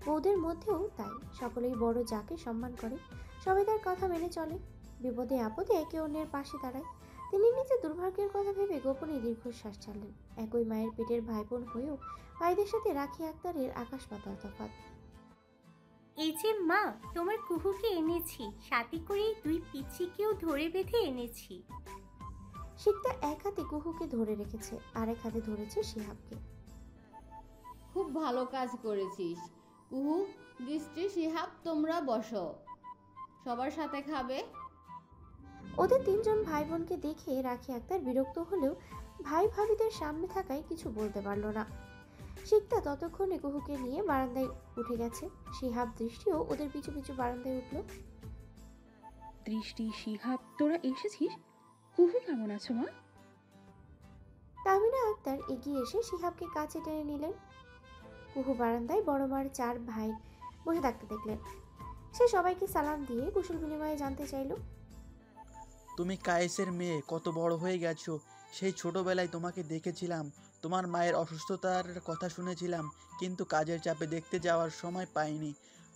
বউদের মধ্যেও তাই। সকলেই বড় যাকে সম্মান করে, সবাই তার কথা মেনে চলে, বিপদে আপদে একে অন্যের পাশে দাঁড়ায়। তিনি নিজের দুর্ভাগ্যের কথা ভেবে গোপনে দীর্ঘশ্বাস ছাড়লেন। একই মায়ের পেটের ভাইবোন হয়েও ভাইদের সাথে রাখি আক্তারের আকাশ পাতাল তফাৎ। এই যে মা, তোমার কুহুকে এনেছি, সাথে করে দুই পিচ্চিকেও ধরে বেঁধে এনেছি। শিকটা এক হাতে কুহুকে ধরে রেখেছে, আর এক হাতে ধরেছে শিহাবকে। খুব ভালো কাজ করেছিস কুহু, দৃষ্টি, শিহাব, তোমরা বসো, সবার সাথে খাবে। ওদের তিনজন ভাই বোনকে দেখে রাখি আক্তার বিরক্ত হলেও ভাই ভাবিদের সামনে থাকায় কিছু বলতে পারল না। শিকটা ততক্ষণে কুহুকে নিয়ে বারান্দায় উঠে গেছে। শিহাব দৃষ্টিও ওদের পিছু পিছু বারান্দায় উঠল। দৃষ্টি, শিহাব, তোরা এসেছিস? কুহু কেমন আছো মা? তাহমিনা আক্তার এগিয়ে এসে শিহাবকে কাছে টেনে নিলেন। কুহু বারান্দায় বড় মার চার ভাই বসে থাকতে দেখলেন। সে সবাইকে সালাম দিয়ে কুশল বিনিময়ে জানতে চাইল, তুমি কায়েসের মেয়ে, কত বড় হয়ে গেছো। সেই ছোটবেলায় তোমাকে দেখেছিলাম, তোমার মায়ের অসুস্থতার কথা শুনেছিলাম, কিন্তু কাজের চাপে দেখতে যাওয়ার সময় পাইনি।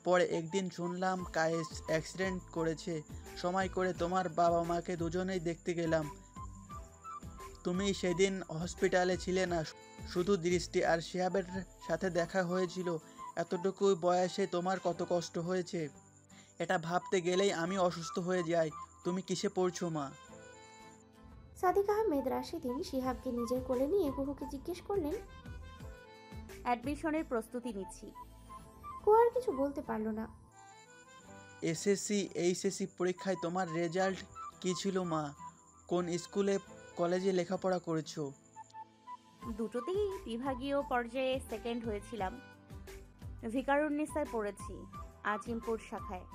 পরে একদিন শুনলাম কায়েস অ্যাক্সিডেন্ট করেছে। সময় করে তোমার বাবা মাকে দুজনেই দেখতে গেলাম। তুমি সেদিন হসপিটালে ছিলে না, শুধু দৃষ্টি আর শিহাবের সাথে দেখা হয়েছিল। এতটুকু বয়সে তোমার কত কষ্ট হয়েছে, এটা ভাবতে গেলেই আমি অসুস্থ হয়ে যাই। তুমি কিসে পড়ছো মা? সাদিক আহমেদ রাশিদিন শিহাবকে নিজের কোলে নিয়ে কুহুকে জিজ্ঞেস করলেন। অ্যাডমিশনের প্রস্তুতি নিচ্ছি। কুহু আর কিছু বলতে পারল না। এসএসসি এইচএসসি পরীক্ষায় তোমার রেজাল্ট কি ছিল মা? কোন স্কুলে কলেজে লেখাপড়া করেছো? দুটোতেই বিভাগীয় পর্যায়ে সেকেন্ড হয়েছিলাম। ভিকারুন্নিসায় পড়েছি, আজিমপুর শাখায়।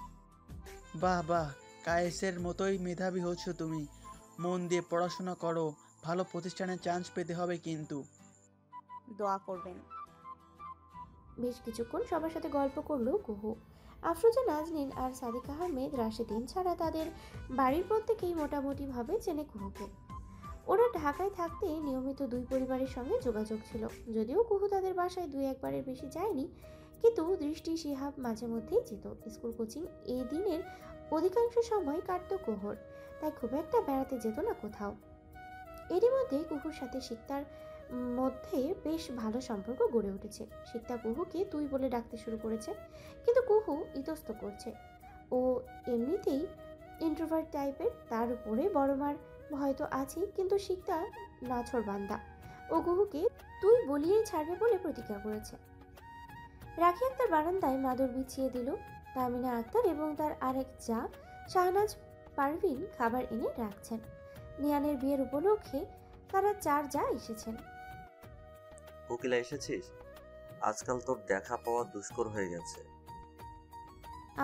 বাহ বাহ, কায়েসের মতোই মেধাবী হচ্ছ তুমি। মন দিয়ে পড়াশোনা করো, ভালো প্রতিষ্ঠানে চান্স পেতে হবে কিন্তু। দোয়া করবেন। বেশ কিছুক্ষণ সবার সাথে গল্প করলো কুহু। আফরোজা নাজনীন আর সাদিক আহমেদ রাশিদিন ছাড়া তাদের বাড়ির প্রত্যেকেই মোটামুটিভাবে চেনে কুহুকে। ওরা ঢাকায় থাকতে নিয়মিত দুই পরিবারের সঙ্গে যোগাযোগ ছিল। যদিও কুহু তাদের বাসায় দুই একবারের বেশি যায়নি, কিন্তু দৃষ্টি, শিহাব মাঝে মধ্যেই যেত। স্কুল কোচিং এই দিনের অধিকাংশ সময় কাটত কুহুর, তাই খুব একটা বেড়াতে যেত না কোথাও। এরই মধ্যে কুহুর সাথে সিক্তার মধ্যে বেশ ভালো সম্পর্ক গড়ে উঠেছে। সিক্তা কুহুকে তুই বলে ডাকতে শুরু করেছে, কিন্তু কুহু ইতস্ত করছে। ও এমনিতেই ইন্ট্রোভার্ট টাইপের, তার উপরে বড় মার ভয় তো আছেই, কিন্তু সিক্তা নাছোড়বান্দা। ও কুহুকে তুই বলিয়েই ছাড়বে বলে প্রতিজ্ঞা করেছে। রাখি আক্তার বারান্দায় মাদুর বিছিয়ে দিল। তাহমিনা আক্তার এবং তার আরেক যা শাহনাজ পারভিন খাবার এনে রাখছেন। নিয়ানের বিয়ের উপলক্ষে তারা 4 যা এসেছেন। কোকিলা এসেছিস? আজকাল তোর দেখা পাওয়া দুষ্কর হয়ে গেছে।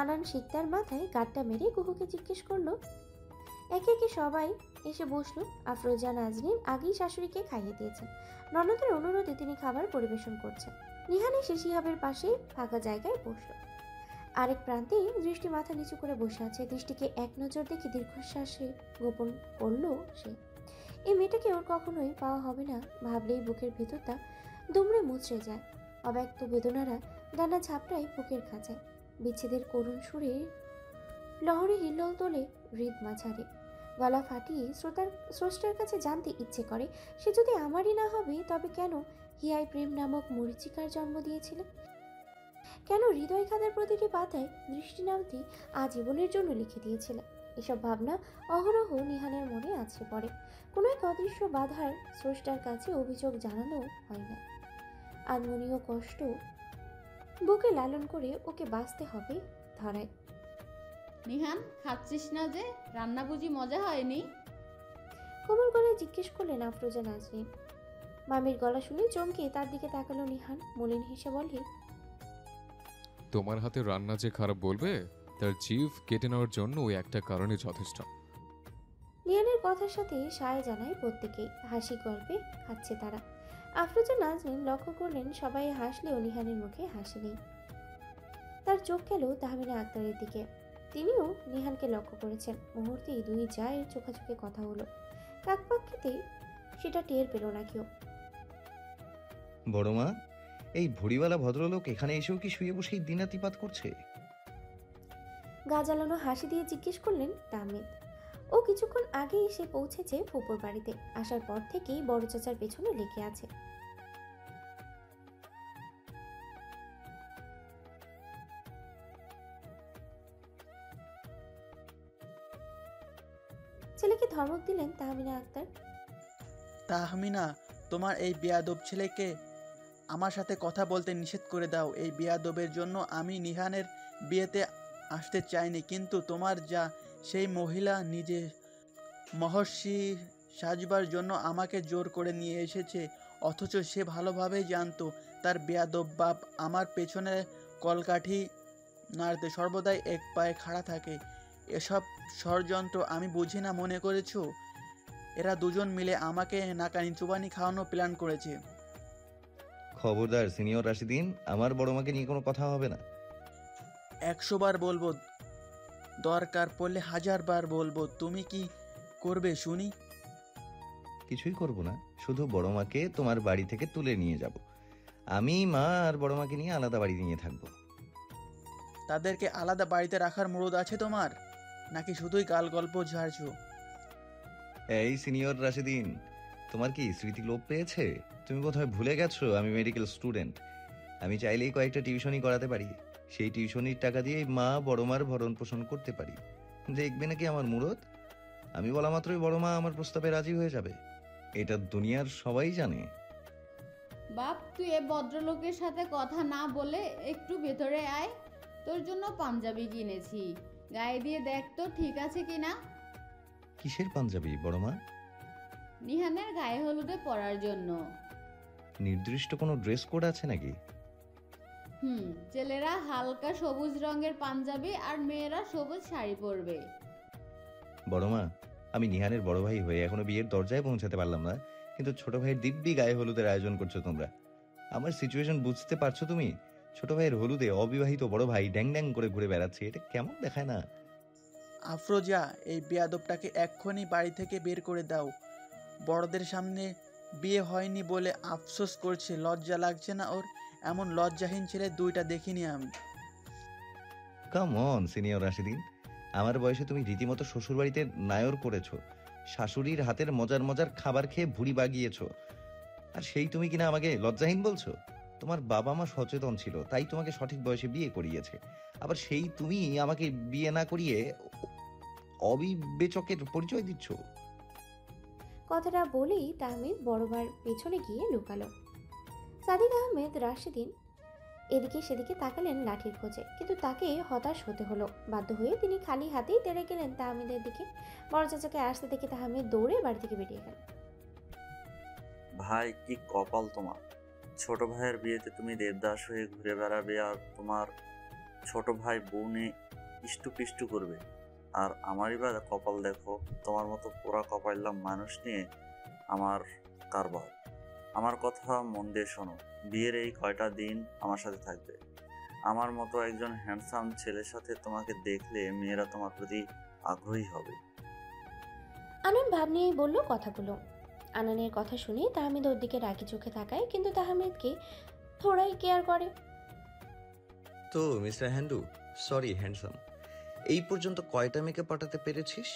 আনান সিক্তার মাথায় গাঁটটা মেরে কুহুকে জিজ্ঞেস করলো। একে একে সবাই এসে বসলো। আফরোজা নাজনীন আগেই শাশুড়িকে খাইয়ে দিয়েছেন। ননদের অনুরোধে তিনি খাবার পরিবেশন করছেন। নিহান এসে শিহাবের পাশে ফাঁকা জায়গায় বসলো। আরেক প্রান্তে দৃষ্টি মাথা নিচু করে বসে আছে। দৃষ্টিকে এক নজর দেখে দীর্ঘশ্বাসে গোপন করলো সে। এই মেয়েটাকে ওর কখনোই পাওয়া হবে না ভাবলেই বুকের ভেতরটা দুমড়ে মুচড়ে যায়। অব্যক্ত বেদনারা ডানা ঝাপটায় বুকের খাঁচায়। বিচ্ছেদের করুণ সুরে লহরে হিল্লোল তোলে হৃদ মাঝারে। গলা ফাটিয়ে স্রষ্টার কাছে জানতে ইচ্ছে করে, সে যদি আমারই না হবে তবে কেন হিয়াই প্রেম নামক মরীচিকার জন্ম দিয়েছিলেন? কেন হৃদয় খাতার প্রতিটি পাতায় দৃষ্টি নামটি আজীবনের জন্য লিখে দিয়েছিলেন? এসব ভাবনা অহরহ নিহানের মনে আছে পড়ে। কোনো এক অদৃশ্য বাধার স্রষ্টার কাছে অভিযোগ জানানো হয় না। আনমনীয় কষ্ট বুকে লালন করে ওকে বাঁচতে হবে ধরায়। নিহান, খাচ্ছিস না যে? রান্না বুঝি মজা হয়নি? কোমল গলায় জিজ্ঞেস করলেন আফরোজা নাজনীন। মামির গলা শুনে চমকে তার দিকে তাকালো নিহান। মলিন হেসে বলে, তোমার হাতে রান্না যে খারাপ বলবে, তার জিভ কেটে নেওয়ার জন্য ওই একটা কারণে যথেষ্ট। নিহানের কথার সাথে সায় জানায় প্রত্যেকেই। হাসি গল্পে খাচ্ছে তারা। আফরোজা নাজনীন লক্ষ্য করলেন সবাই হাসলেও নিহানের মুখে হাসি নেই। তার চোখ গেল তাহমিনা আক্তারের দিকে। তিনিও নিহানকে লক্ষ্য করেছেন। মুহূর্তেই দুই জায়ের চোখাচোখে কথা হলো। কাকপাক্ষিতে সেটা টের পেল না কেউ। বড় মা, এই ভুড়িওয়ালা ভদ্রলোক এখানে এসেও কি শুয়ে বসেই দিনাতিপাত করছে? গা জ্বালানো হাসি দিয়ে জিজ্ঞেস করলেন তাহমিদ। ও কিছুক্ষণ আগেই এসে পৌঁছেছে ফুপুর বাড়িতে। আসার পর থেকেই বড় চাচার পেছনে লেগে আছে। ছেলেকে ধমক দিলেন তাহমিনা আক্তার। তাহমিনা, তোমার এই বেয়াদব ছেলেকে আমার সাথে কথা বলতে নিষেধ করে দাও। এই বেয়াদবের জন্য আমি নিহানের বিয়েতে আসতে চাইনি, কিন্তু তোমার যা সেই মহিলা নিজে মহর্ষি সাজবার জন্য আমাকে জোর করে নিয়ে এসেছে, অথচ সে ভালোভাবেই জানতো তার বেয়াদব বাপ আমার পেছনে কলকাঠি নাড়তে সর্বদাই এক পায়ে খাড়া থাকে। এসব ষড়যন্ত্র আমি বুঝি না মনে করেছো? এরা দুজন মিলে আমাকে নাকানি চুবানি খাওয়ানো প্ল্যান করেছে। খবরদার সিনিয়র রাশিদিন, আমার বড় মাকে নিয়ে কোনো কথা হবে না। 100 বার বলবো, দরকার পড়লে 1000 বার বলবো। তুমি কি করবে শুনি? কিছুই করব না, শুধু বড় মাকে তোমার বাড়ি থেকে তুলে নিয়ে যাব। আমি, মা আর বড় মাকে নিয়ে আলাদা বাড়ি নিয়ে থাকবো। তাদেরকে আলাদা বাড়িতে রাখার মুরদ আছে তোমার, নাকি শুধুই গাল গল্প ঝাড়ছো? এই সিনিয়র রাশিদিন, তোমার কি স্মৃতি লোপ পেয়েছে? তুমি বোধহয় ভুলে গেছো আমি মেডিকেল স্টুডেন্ট। আমি চাইলেই কয়েকটা টিউশনি করাতে পারি। সেই টিউশনির টাকা দিয়েই মা বড় মার ভরণ পোষণ করতে পারি। দেখবে নাকি আমার মুরদ? আমি বলা মাত্রই বড় মা আমার প্রস্তাবে রাজি হয়ে যাবে। এটা দুনিয়ার সবাই জানে। বাপ, তুই এ ভদ্রলোকের সাথে কথা না বলে একটু ভেতরে আয়। তোর জন্য পাঞ্জাবি কিনেছি, গায়ে দিয়ে দেখ তো ঠিক আছে কিনা। কিসের পাঞ্জাবি বড় মা? নিহানের গায়ে হলুদে পরার জন্য। নির্দিষ্ট কোনো ড্রেস কোড আছে নাকি? ছেলেরা হালকা সবুজ রঙের পাঞ্জাবি আর মেয়েরা সবুজ শাড়ি পরবে। বড় মা, আমি নিহানের বড় ভাই হয়ে এখনো বিয়ের দরজায় পৌঁছাতে পারলাম না, কিন্তু ছোট ভাইয়ের দিব্যি গায়ে হলুদের আয়োজন করছো তোমরা। আমার সিচুয়েশন বুঝতে পারছো তুমি? ছোট ভাইয়ের হলুদে অবিবাহিত বড় ভাই ড্যাং ড্যাং করে ঘুরে বেড়াচ্ছে, এটা কেমন দেখায় না? আফরোজা, এই বেয়াদবটাকে এক্ষুনি বাড়ি থেকে বের করে দাও। বড়দের সামনে বিয়ে হয়নি বলে আফসোস করছে, লজ্জা লাগছে না ওর? এমন লজ্জাহীন ছেলে দুইটা দেখিনি আমি। কাম অন সিনিয়র রাশিদিন, আমার বয়সে তুমি রীতিমতো শ্বশুর বাড়িতে নায়র করেছো, শাশুড়ির হাতের মজার মজার খাবার খেয়ে ভুঁড়ি বাগিয়েছো, আর সেই তুমি কিনা আমাকে লজ্জাহীন বলছো? তোমার বাবা মা সচেতন ছিল, তাই তোমাকে সঠিক বয়সে বিয়ে করিয়েছে। আবার সেই তুমি আমাকে বিয়ে না করিয়ে অবিবেচকের পরিচয় দিচ্ছ। কথাটা বলেই তাহমিদ বড়মার পেছনে গিয়ে লুকালো। সাদিক আহমেদ রাশেদিন এদিকে সেদিকে তাকালেন লাঠির খোঁজে, কিন্তু তাকে হতাশ হতে হলো। বাধ্য হয়ে তিনি খালি হাতেই তেড়ে গেলেন তাহমিদের দিকে। বড় চাচাকে আসতে দেখে তাহমিদ দৌড়ে বাড়ি থেকে বেরিয়ে গেল। ভাই, কি কপাল তোমার! ছোট ভাইয়ের বিয়েতে তুমি দেবদাস হয়ে ঘুরে বেড়াবে, আর তোমার ছোট ভাই বউ নিয়ে ইষ্টু করবে। আর আমারই বা কপাল দেখো, তোমার মতো পোড়া কপাইলাম মানুষ নিয়ে আমার কারবার। আমার কথা মন দিয়ে শোনো, বিয়ের এই কয়টা দিন আমার সাথে থাকবে। আমার মতো একজন হ্যান্ডসাম ছেলের সাথে তোমাকে দেখলে মেয়েরা তোমার প্রতি আগ্রহী হবে। আনন্দ ভাব নিয়েই বলল কথাগুলো। আনানের কথা শুনে তাহমিদ ওর দিকে রাগি চোখে তাকায়, কিন্তু তাহমিদকে থোড়াই কেয়ার করে। তো মিস্টার হ্যান্ডু, সরি হ্যান্ডসাম, এই পর্যন্ত কয়টা মেয়েকে পটাতে পেরেছিস?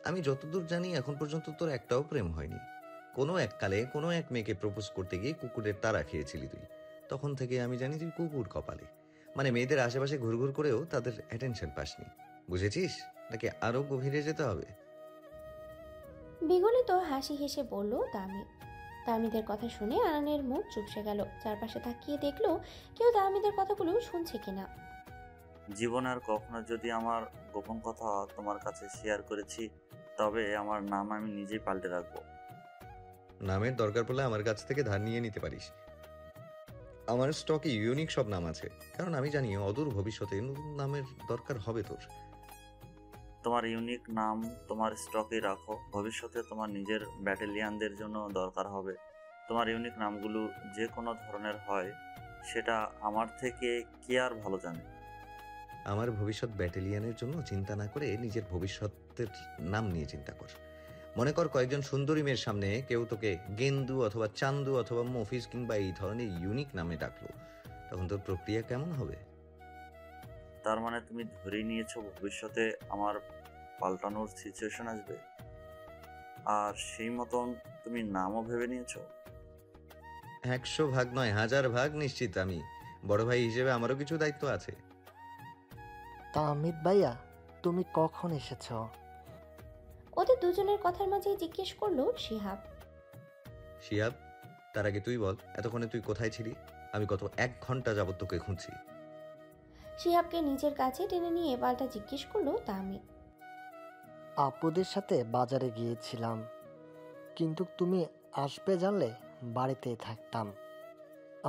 আমি যতদূর জানি এখন পর্যন্ত তোর একটাও প্রেম হয়নি। কোনো এক কালে কোনো এক মেয়েকে প্রপোজ করতে গিয়ে কুকুরের তাড়া খেয়েছিলি তুই। তখন থেকে আমি জানি তুই কুকুর কপালে, মানে মেয়েদের আশেপাশে ঘুরঘুর করেও তাদের অ্যাটেনশন পাসনি। বুঝেছিস নাকি আরো গভীরে যেতে হবে? বিগলিত হাসি হেসে বলল তাহমিদ। তাহমিদের কথা শুনে আনানের মুখ চুপসে গেল। চারপাশে তাকিয়ে দেখলো কেউ তাহমিদের কথাগুলো শুনছে কিনা। জীবন আর কখনো যদি আমার গোপন কথা তোমার কাছে শেয়ার করেছি, তবে আমার নাম আমি নিজেই পাল্টে রাখবো। নামের দরকার পড়লে আমার কাছ থেকে ধার নিয়ে নিতে পারিস। আমার স্টকে ইউনিক সব নাম আছে, কারণ আমি জানি অদূর ভবিষ্যতে নতুন নামের দরকার হবে তোর। তোমার ইউনিক নাম তোমার স্টকে রাখো, ভবিষ্যতে তোমার নিজের ব্যাটালিয়ানদের জন্য দরকার হবে। তোমার ইউনিক নামগুলো যে কোনো ধরনের হয়, সেটা আমার থেকে কে আর ভালো জানে। আমার ভবিষ্যৎ ব্যাটালিয়নের জন্য চিন্তা না করে নিজের ভবিষ্যতের নাম নিয়ে চিন্তা কর। মনে কর কয়েকজন সুন্দরী মেয়ের সামনে কেউ তোকে গেন্দু অথবা চান্দু অথবা মফিজ কিংবা এই ধরনের ইউনিক নামে ডাকলো, তখন তোর প্রক্রিয়া কেমন হবে? তার মানে তুমি ধরেই নিয়েছো ভবিষ্যতে আমার পাল্টানোর সিচুয়েশন আসবে, আর সেই মতন তুমি নামও ভেবে নিয়েছো? 100 ভাগ নয়, 1000 ভাগ নিশ্চিত। আমি বড় ভাই হিসেবে আমারও কিছু দায়িত্ব আছে। তাহমিদ ভাইয়া, তুমি কখন এসেছ? ওদের দুজনের কথার মাঝে জিজ্ঞেস করলো শিহাব। শিয়াব, তার আগে তুই বল, এতক্ষণে তুই কোথায় ছিলি? আমি গত 1 ঘন্টা যাবত তোকে খুঁজছি। শিহাবকে নিজের কাছে টেনে নিয়ে পাল্টা জিজ্ঞেস করলো তাহমিদ। আপুদের সাথে বাজারে গিয়েছিলাম, কিন্তু তুমি আসবে জানলে বাড়িতেই থাকতাম।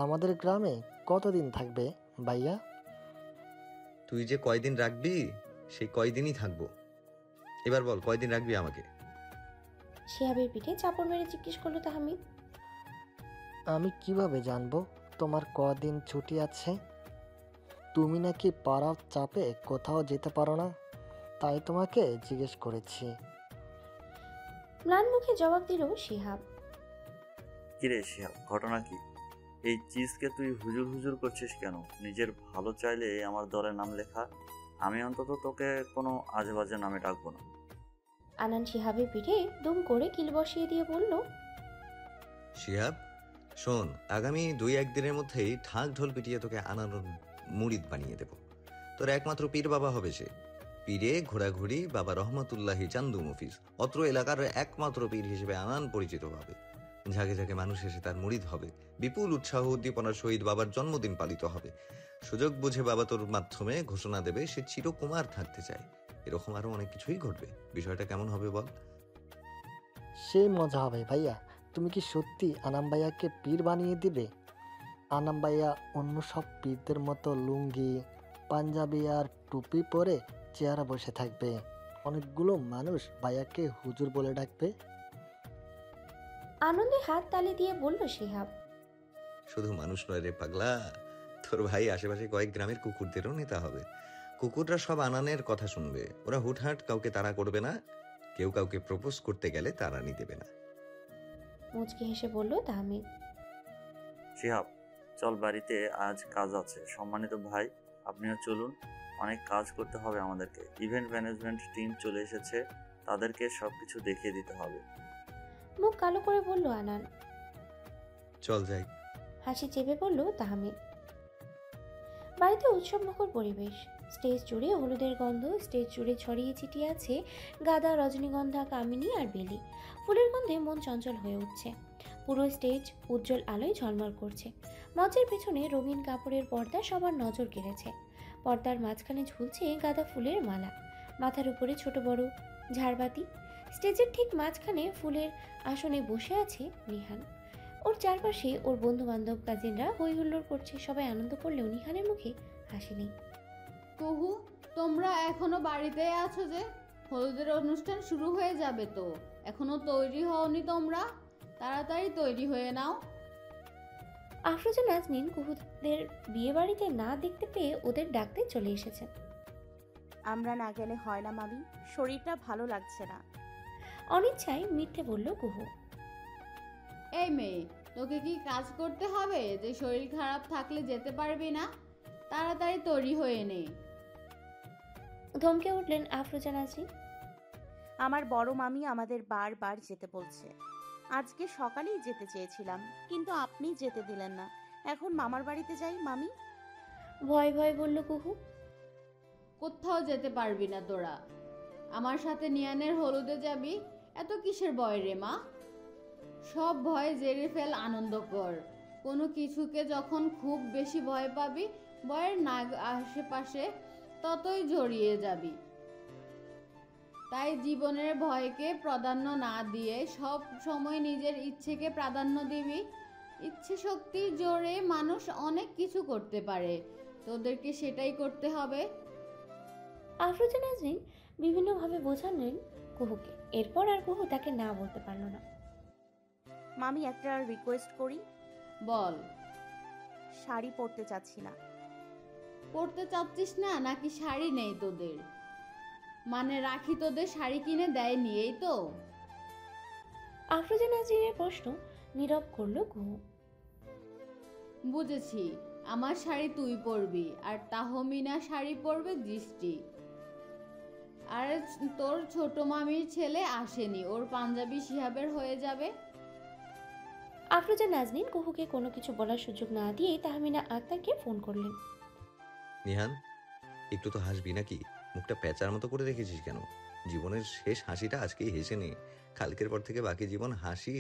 আমাদের গ্রামে কতদিন থাকবে ভাইয়া? তুই যে কয়দিন রাখবি সেই কয়দিনই থাকবো। এবার বল, কয়দিন রাখবি আমাকে? শিহাবের পিঠে চাপড় মেরে জিজ্ঞেস করলো তাহমিদ। আমি কিভাবে জানবো তোমার কদিন ছুটি আছে? তুমি নাকি পাড়ার চাপে কোথাও যেতে পারো না, তাই তোমাকে জিজ্ঞেস করেছি। ম্লান মুখে জবাব দিল শিহাব। কিরে শিহাব, ঘটনা কি? এই চিজকে তুই হুজুর হুজুর করছিস কেন? নিজের ভালো চাইলে আমার দলের নাম লেখা, আমি অন্তত তোকে কোনো আজেবাজে নামে ডাকবো না। আনান শিহাবের পিঠে দুম করে কিল বসিয়ে দিয়ে বলল, শিয়াব শোন, আগামী 2-1 দিনের মধ্যেই ঢাক ঢোল পিটিয়ে তোকে আনানোর মুরিদ বানিয়ে দেব। তোর একমাত্র পীর বাবা হবে সে। পীরে ঘোরাঘুরি বাবা রহমতুল্লাহি চান্দু মফিজ অত্র এলাকার একমাত্র পীর হিসেবে আনান পরিচিত হবে। ঝাঁকে ঝাঁকে মানুষ এসে তার মুরিদ হবে। বিপুল উৎসাহ উদ্দীপনার সহিত বাবার জন্মদিন পালিত হবে। সুযোগ বুঝে বাবা তোর মাধ্যমে ঘোষণা দেবে সে চিরকুমার থাকতে চায়। এরকম আরো অনেক কিছুই ঘটবে। বিষয়টা কেমন হবে বল? সে মজা হবে ভাইয়া। তুমি কি সত্যি আনাম ভাইয়াকে পীর বানিয়ে দিবে? আনাম ভাইয়া অন্য সব পীরদের মতো লুঙ্গি পাঞ্জাবি আর টুপি পরে চেয়ারে বসে থাকবে, অনেকগুলো মানুষ ভাইয়াকে হুজুর বলে ডাকবে। আনন্দে হাত তালি দিয়ে বলল শিহাব। শুধু মানুষ নয় রে পাগলা, তোর ভাই আশেপাশে কয়েক গ্রামের কুকুরদেরও নেতা হবে। কুকুররা সব আনানের কথা শুনবে। ওরা হুটহাট কাউকে তাড়া করবে না, কেউ কাউকে প্রপোজ করতে গেলে তাড়ানি দেবে না। মুচকি হেসে বলল তাহমিদ। শিহাব, চল বাড়িতে, আজ কাজ আছে। সম্মানিত ভাই, আপনিও চলুন, অনেক কাজ করতে হবে আমাদেরকে। ইভেন্ট ম্যানেজমেন্ট টিম চলে এসেছে, তাদেরকে সবকিছু দেখিয়ে দিতে হবে। মুখ কালো করে বলল আনান। চল যাই। হাসি চেপে বলল তাহমিদ। বাড়িতে উৎসবমুখর পরিবেশ। স্টেজ জুড়ে হলুদের গন্ধ, স্টেজ জুড়ে ছড়িয়ে ছিটিয়ে আছে গাঁদা, রজনীগন্ধা, কামিনী আর বেলি। ফুলের গন্ধে মন চঞ্চল হয়ে উঠছে। পুরো স্টেজ উজ্জ্বল আলোয় ঝলমল করছে। মঞ্চের পেছনে রঙিন কাপড়ের পর্দা সবার নজর কেড়েছে। পর্দার মাঝখানে ঝুলছে গাঁদা ফুলের মালা, মাথার উপরে ছোট বড় ঝাড়বাতি। স্টেজের ঠিক মাঝখানে ফুলের আসনে বসে আছে নিহান। ওর চারপাশে ওর বন্ধু বান্ধব, কাজিনরা হই হুল্লোড় করছে। সবাই আনন্দ করলেও নিহানের মুখে হাসি নেই। কুহু, তোমরা এখনো বাড়িতেই আছো যে? হলুদের অনুষ্ঠান শুরু হয়ে যাবে তো, এখনো তৈরি হওনি তোমরা? তাড়াতাড়ি তৈরি হয়ে নাও। আফরোজা নাজনীন কুহুদের বিয়ে বাড়িতে না দেখতে পেয়ে ওদের ডাকতে চলে এসেছে। আমরা না গেলে হয় না মামি, শরীরটা ভালো লাগছে না। অনিচ্ছায় মিথ্যে বলল কুহু। এই মেয়ে, তোকে কি কাজ করতে হবে যে শরীর খারাপ থাকলে যেতে পারবি না? তাড়াতাড়ি তৈরি হয়ে নে। ধমকে উঠলেন আফরোজা নাজনীন। আমার বড় মামি আমাদের বারবার যেতে বলছে। আজকে সকালেই যেতে চেয়েছিলাম, কিন্তু আপনি যেতে দিলেন না। এখন মামার বাড়িতে যাই মামি। ভয় ভয় বলল কুহু। কোথাও যেতে পারবি না তোরা। আমার সাথে নিয়ানের হলুদে যাবি। এত কিসের ভয় রে মা? সব ভয় জেরে ফেল, আনন্দ কর। কোনো কিছুকে যখন খুব বেশি ভয় পাবি, ভয়ের নাগ আশেপাশে ততই জড়িয়ে যাবি। তাই জীবনের ভয়কে প্রাধান্য না দিয়ে সব সময় নিজের ইচ্ছেকে প্রাধান্য দিবি। ইচ্ছে শক্তির জোরে মানুষ অনেক কিছু করতে পারে, তোদেরকে সেটাই করতে হবে। আফরোজা নাজনীন বিভিন্নভাবে বোঝালেন কুহুকে। এরপর আর কুহু তাকে না বলতে পারল না। মামি, একটা রিকোয়েস্ট করি। বল। শাড়ি পরতে চাচ্ছি না। পরতে চাচ্ছিস না নাকি শাড়ি নেই তোদের? মানে রাখি তোদের শাড়ি কিনে দেয়নি, এই তো? আফরোজা নাজনীনের প্রশ্ন নীরব করলো কুহু। বুঝেছি, আমার শাড়ি তুই পরবি আর তাহমিনা শাড়ি পরবে দৃষ্টি। আর তোর ছোট মামির ছেলে আসেনি, ওর পাঞ্জাবি শিহাবের হয়ে যাবে। আফরোজা নাজনীন কুহুকে কোনো কিছু বলার সুযোগ না দিয়ে তাহমিনা আক্তারকে ফোন করলেন। নিহান, একটু তো হাসবি নাকি? মুখটা প্যাঁচার মতো করে রেখেছিস কেন? জীবনের শেষ হাসিটা আজকেই হেসে নে। কালকের পর থেকে বাকি জীবন হাসি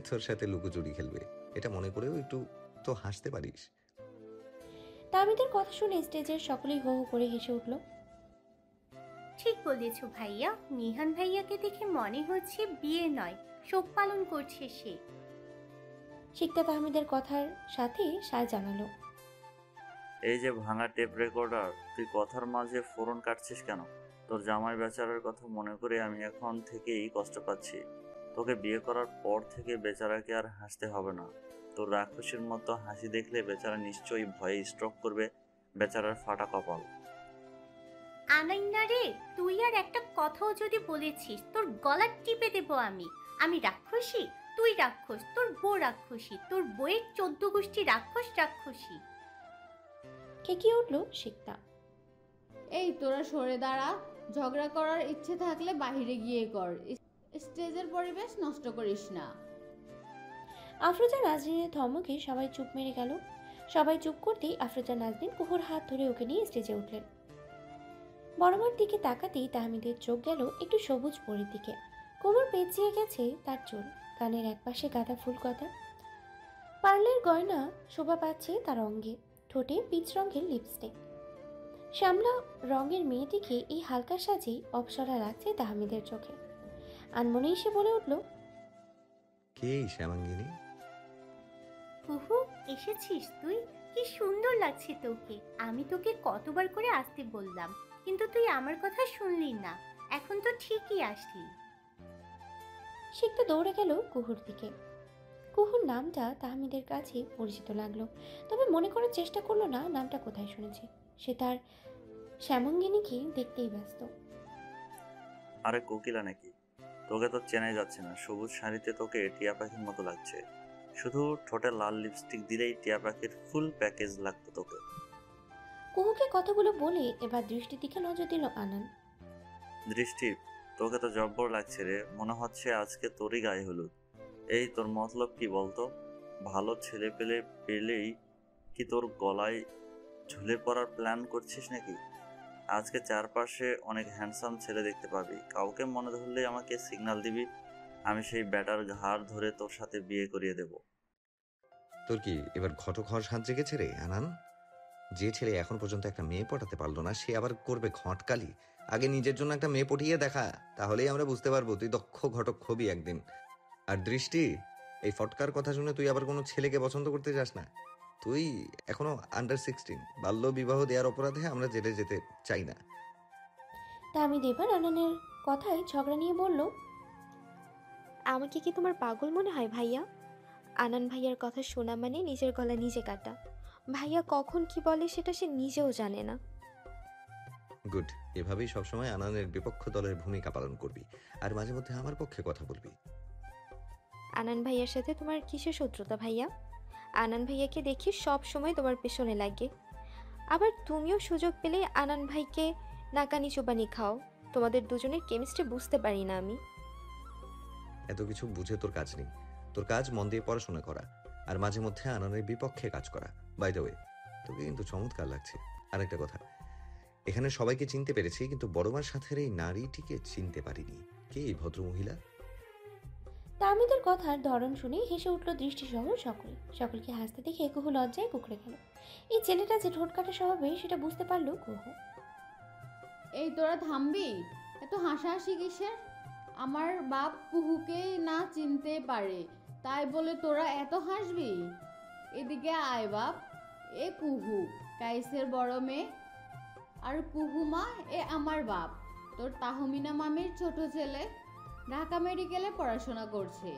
তোর সাথে লুকোচুরি খেলবে, এটা মনে করেও একটু তো হাসতে পারিস। তাহমিদের কথা শুনে স্টেজের সকলেই হো হো করে হেসে উঠল। ঠিক বলেছ ভাইয়া, নিহান ভাইয়াকে দেখে মনে হচ্ছে বিয়ে নয়, শোক পালন করছে সে। শিকতা তাহমিদের কথার সাথে সায় জানালো। এই যে ভাঙা টেপ রেকর্ডার, তুই কথার মাঝে ফোরন কাটছিস কেন? তোর জামাই বেচারার কথা মনে করে আমি এখন থেকেই কষ্ট পাচ্ছি। তোকে বিয়ে করার পর থেকে বেচারাকে আর হাসতে হবে না। তোর রাক্ষসীর মতো হাসি দেখলে বেচারা নিশ্চয়ই ভয়ে স্ট্রোক করবে। বেচারার ফাটা কপাল। আনাইনা রে, তুই আর একটা কথাও যদি বলেছিস তোর গলা টিপে দেবো আমি। আমি রাক্ষসী, তুই রাক্ষস, তোর বউ রাক্ষসী, তোর বইয়ের 14 গোষ্ঠী রাক্ষস রাক্ষসী। খেকিয়ে উঠল শিকতা। এই তোরা সরে দাঁড়া। ঝগড়া করার ইচ্ছে থাকলে বাহিরে গিয়ে কর, স্টেজের পরিবেশ নষ্ট করিস না। আফরোজা নাজনীনের ধমকে সবাই চুপ মেরে গেল। সবাই চুপ করতেই আফরোজা নাজনীন কুহুর হাত ধরে ওকে নিয়ে স্টেজে উঠলেন। বড়মার দিকে তাকাতেই তাহমিদের চোখ গেল একটু সবুজ পরীর দিকে। কোমর পেঁচিয়ে গেছে তার চুল, কানের একপাশে গাঁদা ফুল কথা। পার্লের গয়না শোভা পাচ্ছে তার অঙ্গে, ঠোঁটে পিচ রঙের লিপস্টিক। শ্যামলা রঙের মেয়েটিকে এই হালকা সাজেই অপসরা লাগছে তাহমিদের চোখে। আনমনে এসে বলে উঠল, কে এই শ্যামাঙ্গিনী? কুহু, এসেছিস তুই? কি সুন্দর লাগছে তোকে। আমি তোকে কতবার করে আসতে বললাম, কিন্তু তুই আমার কথা শুনলি না। এখন তো ঠিকই আসলি। শিকতা দৌড়ে গেল কুহুর দিকে। কুহুর নামটা তাহমিদের কাছে পরিচিত লাগলো, তবে মনে করার চেষ্টা করলো না নামটা কোথায় শুনেছে। সে তার শ্যামঙ্গিনীকে দেখতেই ব্যস্ত। আরে কোকিলা নাকি? তোকে তো চেনাই যাচ্ছে না। সবুজ শাড়িতে তোকে টিয়া পাখির মতো লাগছে। শুধু ঠোঁটে লাল লিপস্টিক দিলেই টিয়া পাখির ফুল প্যাকেজ লাগতো তোকে। কুহুকে কথাগুলো বলে এবার দৃষ্টির দিকে নজর দিল আনান। দৃষ্টি, তোকে তো জব্বর লাগছে রে, মনে হচ্ছে আজকে তোরই গায়ে হলুদ। এই তোর মতলব কি বলতো? ভালো ছেলে পেলে পেলেই কি তোর গলায় ঝুলে পড়ার প্ল্যান করছিস নাকি? আজকে চারপাশে অনেক হ্যান্ডসাম ছেলে দেখতে পাবি, কাউকে মনে ধরলেই আমাকে সিগন্যাল দিবি, আমি সেই ব্যাটার ঘাড় ধরে তোর সাথে বিয়ে করিয়ে দেব। তোর কি এবার ঘটক হওয়ার সাজ জেগেছে রে আনান? যে ছেলে এখন পর্যন্ত একটা মেয়ে পটাতে পারলো না, সে আবার করবে ঘটকালি? আগে নিজের জন্য একটা মেয়ে পটিয়ে দেখা, তাহলেই আমরা বুঝতে পারবো তুই দক্ষ ঘটক হবি একদিন। আর দৃষ্টি, এই ফটকার কথা শুনে তুই আবার কোনো ছেলেকে পছন্দ করতে যাস না। তুই এখনো আন্ডার 16, বাল্য বিবাহ দেওয়ার অপরাধে আমরা জেলে যেতে চাই না। তাহমিদ এবার আনানের কথায় ঝগড়া নিয়ে বলল, আমাকে কি তোমার পাগল মনে হয় ভাইয়া? আনান ভাইয়ার কথা শোনা মানে নিজের গলা নিজে কাটা। ভাইয়া কখন কি বলে সেটা সে নিজেও জানে না। গুড, এভাবেই সবসময় আনানের বিপক্ষ দলের ভূমিকা পালন করবি, আর মাঝে মধ্যে আমার পক্ষে কথা বলবি। আনান ভাইয়ার সাথে তোমার কিসের শত্রুতা ভাইয়া? আনান ভাইয়াকে দেখি সব সময় তোমার পেছনে লাগে, আবার তুমিও সুযোগ পেলে আনান ভাইকে নাকানি চোবানি খাও। তোমাদের দুজনের কেমিস্ট্রি বুঝতে পারি না আমি। এত কিছু বুঝে তোর কাজ নেই, তোর কাজ মন দিয়ে পড়াশোনা করা আর মাঝে মধ্যে আনানের বিপক্ষে কাজ করা। বাই দ্য ওয়ে, তোকে কিন্তু চমৎকার লাগছে। আরেকটা কথা, এখানে সবাইকে চিনতে পেরেছি, কিন্তু বড়মার সাথে এই নারীটিকে চিনতে পারিনি। কে এই ভদ্রমহিলা? তাহমিদের কথার ধরন শুনে হেসে উঠল দৃষ্টিসহ সকলে। সকলকে হাসতে দেখে কুহু লজ্জায় কুকড়ে গেল। এই ছেলেটা যে ঠোঁট কাটা স্বভাবে সেটা বুঝতে পারল কুহু। এই তোরা থামবি? এত হাসাহাসি কিসের? আমার বাপ কুহুকে না চিনতে পারে তাই বলে তোরা এত হাসবি? এদিকে আয় বাপ। এ কুহু, কাইসের বড় মেয়ে, আর কুহু মা এ আমার বাপ, তোর তাহমিনা মামির ছোট ছেলে, ঢাকা মেডিকেলে পড়াশোনা করছে।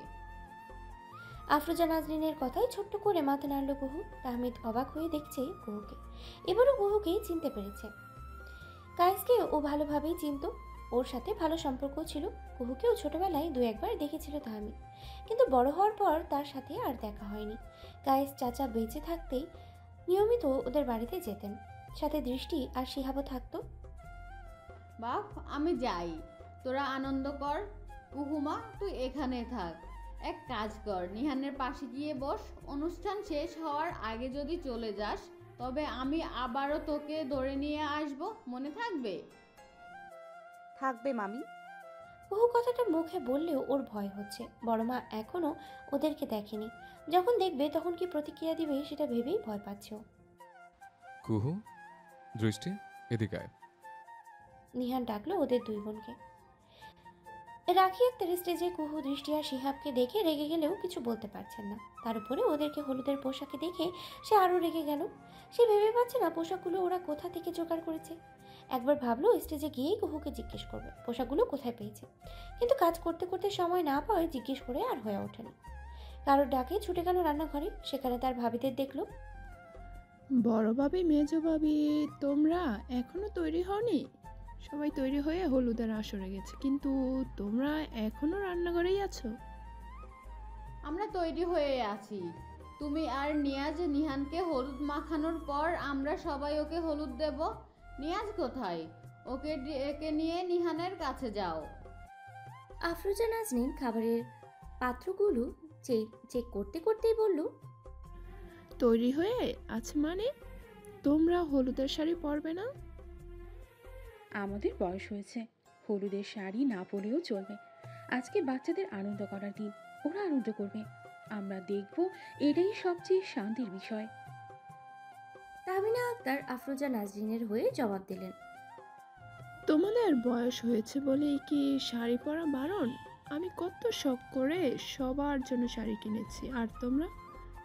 আফরোজা নাজরিনের কথায় ছোট্ট করে মাথা নাড়ল কুহু। তাহমিদ অবাক হয়ে দেখছে কুহুকে। এবারও কুহুকেই চিনতে পেরেছে। কায়েসকে ও ভালোভাবেই চিনত, ওর সাথে ভালো সম্পর্ক ছিল। কুহুকেও ছোটবেলায় দু একবার দেখেছিল তাহমিদ, কিন্তু বড় হওয়ার পর তার সাথে আর দেখা হয়নি। কায়েস চাচা বেঁচে থাকতেই নিয়মিত ওদের বাড়িতে যেতেন, সাথে দৃষ্টি আর শিহাবও থাকতো। বাপ আমি যাই, তোরা আনন্দ কর। কুহুমা তুই এখানে থাক। এক কাজ কর, নিহানের পাশে গিয়ে বস। অনুষ্ঠান শেষ হওয়ার আগে যদি চলে যাস তবে আমি আবারও তোকে ধরে নিয়ে আসব, মনে থাকবে? থাকবে মামি। কুহু কথাটা মুখে বললেও ওর ভয় হচ্ছে। বড়মা এখনো ওদেরকে দেখেনি, যখন দেখবে তখন কি প্রতিক্রিয়া দিবে সেটা ভেবেই ভয় পাচ্ছে ও। কুহু, দৃষ্টি, এদিকে আয়। নিহান ডাকলো ওদের দুই বোনকে। রাখি আক্তার স্টেজে কুহু, দৃষ্টি আর শিহাবকে দেখে রেগে গেলেও কিছু বলতে পারছেন না। তার উপরে ওদেরকে হলুদের পোশাকে দেখে সে আরও রেগে গেল। সে ভেবে পাচ্ছে না পোশাকগুলো ওরা কোথা থেকে জোগাড় করেছে। একবার ভাবলো স্টেজে গিয়েই কুহুকে জিজ্ঞেস করবে পোশাকগুলো কোথায় পেয়েছে, কিন্তু কাজ করতে করতে সময় না পাওয়ায় জিজ্ঞেস করে আর হয়ে ওঠেনি। কারোর ডাকে ছুটে গেল রান্নাঘরে, সেখানে তার ভাবিদের দেখলো। বড় ভাবি, মেজ ভাবি, তোমরা এখনো তৈরি হওনি? সবাই তৈরি হয়ে হলুদের আসরে গেছে, কিন্তু তোমরা এখনো রান্নাঘরেই আছো? আমরা তৈরি হয়ে আছি। তুমি আর নিয়াজ নিহানকে হলুদ মাখানোর পর আমরা সবাই ওকে হলুদ দেব। নিয়াজ কোথায়? ওকে ডেকে নিয়ে নিহানের কাছে যাও। আফরোজা নাজনীন খাবারের পাত্রগুলো চেক করতে করতেই বলল, তৈরি হয়ে আছে মানে তোমরা হলুদের শাড়ি পরবে না? আমাদের বয়স হয়েছে, হলুদের শাড়ি না পরলেও চলবে। আজকে বাচ্চাদের আনন্দ করার দিন, ওরা আনন্দ করবে, আমরা দেখব, এটাই সবচেয়ে শান্তির বিষয়। তাহমিনা আক্তার আফরোজা নাজরিনের হয়ে জবাব দিলেন, তোমাদের বয়স হয়েছে বলেই কি শাড়ি পরা বারণ? আমি কত শখ করে সবার জন্য শাড়ি কিনেছি, আর তোমরা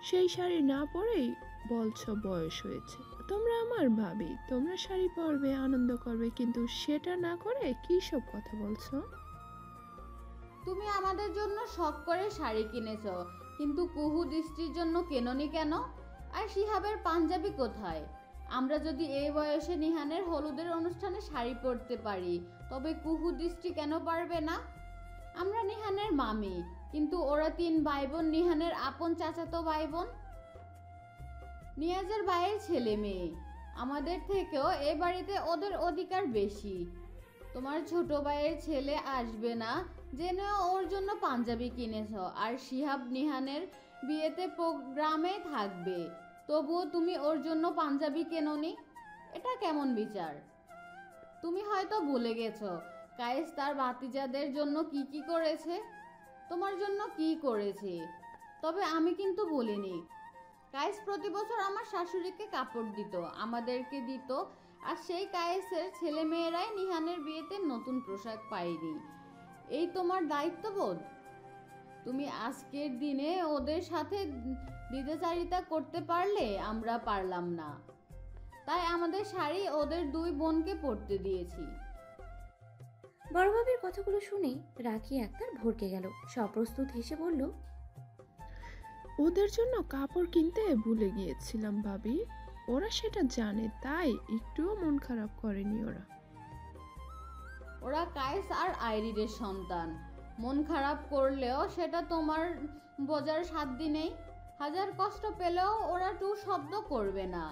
সেই শাড়ি না পরেই বলছো বয়স হয়েছে। তোমরা আমার ভাবি, তোমরা শাড়ি পরবে, আনন্দ করবে, কিন্তু সেটা না করে কি সব কথা বলছো? তুমি আমাদের জন্য শখ করে শাড়ি কিনেছো, কিন্তু কুহু দৃষ্টির জন্য কেননি কেন? আর শিহাবের পাঞ্জাবি কোথায়? আমরা যদি এই বয়সে নিহানের হলুদের অনুষ্ঠানে শাড়ি পরতে পারি, তবে কুহু দৃষ্টি কেন পারবে না? আমরা নিহানের মামি, কিন্তু ওরা 3 ভাই বোন নিহানের আপন চাচাতো ভাই বোন। নিয়াজের ভাইয়ের ছেলে মেয়ে, আমাদের থেকেও এ বাড়িতে ওদের অধিকার বেশি। তোমার ছোট ভাইয়ের ছেলে আসবে না জেনে ওর জন্য পাঞ্জাবি কিনেছো, আর শিহাব নিহানের বিয়েতে প্রোগ্রামে থাকবে, তবুও তুমি ওর জন্য পাঞ্জাবি কেননি। এটা কেমন বিচার? তুমি হয়তো ভুলে গেছো কায়েস তার ভাতিজাদের জন্য কি কি করেছে, তোমার জন্য কি করেছে। তবে আমি কিন্তু বলিনি। কায়েস প্রতি বছর আমার শাশুড়িকে কাপড় দিত, আমাদেরকে দিত, আর সেই কায়েসের ছেলে মেয়েরাই নিহানের বিয়েতে নতুন পোশাক পায়নি। এই তোমার দায়িত্ববোধ? তুমি আজকের দিনে ওদের সাথে দ্বিধাচারিতা করতে পারলে, আমরা পারলাম না, তাই আমাদের শাড়ি ওদের দুই বোনকে পরতে দিয়েছি। বড় ভাবির কথাগুলো শুনে রাখি আক্তার ভরকে গেল। সপ্রস্তুত হেসে বলল, ওদের জন্য কাপড় কিনতে ভুলে গিয়েছিলাম ভাবি। ওরা সেটা জানে, তাই একটুও মন খারাপ করেনি ওরা। ওরা কায়েস আর আইরিনের সন্তান, মন খারাপ করলেও সেটা তোমার বোঝার সাধ্য নেই। হাজার কষ্ট পেলেও ওরা টু শব্দ করবে না,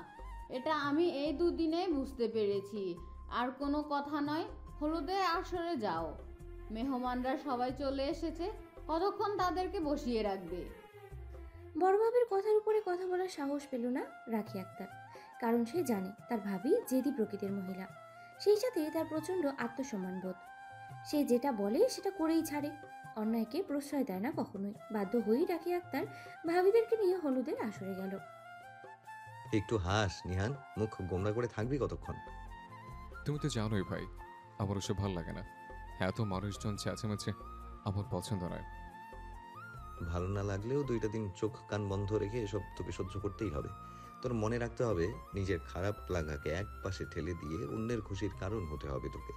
এটা আমি এই দুদিনে বুঝতে পেরেছি। আর কোনো কথা নয়, হলুদে আসরে যাও, মেহমানরা সবাই চলে এসেছে, কতক্ষণ তাদেরকে বসিয়ে রাখবে। বড় ভাবির কথার উপরে কথা বলার সাহস পেল না রাখি আক্তার, কারণ সে জানে তার ভাবি জেদি প্রকৃতির মহিলা, সেই সাথে তার প্রচণ্ড আত্মসম্মানবোধ। সে যেটা বলে সেটা করেই ছাড়ে, অন্যায়কে প্রশ্রয় দেয় না কখনোই। বাধ্য হয়েই রাখি আক্তার ভাবিদেরকে নিয়ে হলুদের আসরে গেল। একটু হাস নিহান, মুখ গোমরা করে থাকবি কতক্ষণ? তুমি তো জানোই ভাই, আমার ওসব ভাল লাগে না। এত মানুষজন চেঁচামেচে আমার পছন্দ নয়। ভালো না লাগলেও 2টা দিন চোখ কান বন্ধ রেখে এসব তোকে সহ্য করতেই হবে। তোর মনে রাখতে হবে, নিজের খারাপ লাগাকে এক পাশে ঠেলে দিয়ে অন্যের খুশির কারণ হতে হবে তোকে।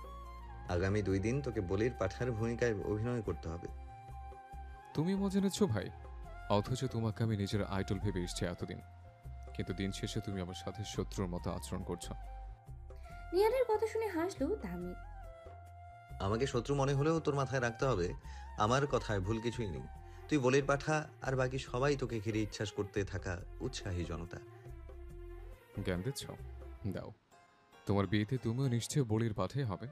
আগামী 2 দিন তোকে বলির পাঠার ভূমিকায় অভিনয় করতে হবে। তুমি মজা নিচ্ছ ভাই, অথচ তোমাকে আমি নিজের আইডল ভেবে এসছি এতদিন, কিন্তু দিন শেষে তুমি আমার সাথে শত্রুর মতো আচরণ করছো। নিহানের কথা শুনে হাসলো তাহমিদ। আমাকে শত্রু মনে হলেও তোর মাথায় রাখতে হবে, আমার কথায় ভুল কিছুই নেই। তুই বলির পাঠা, আর বাকি সবাই তোকে ঘিরে ইচ্ছাস করতে থাকা উৎসাহী জনতা। জ্ঞান দিচ্ছ? দাও। তোমার বিয়েতে তুমিও নিশ্চয় বলির পাঠে হবে,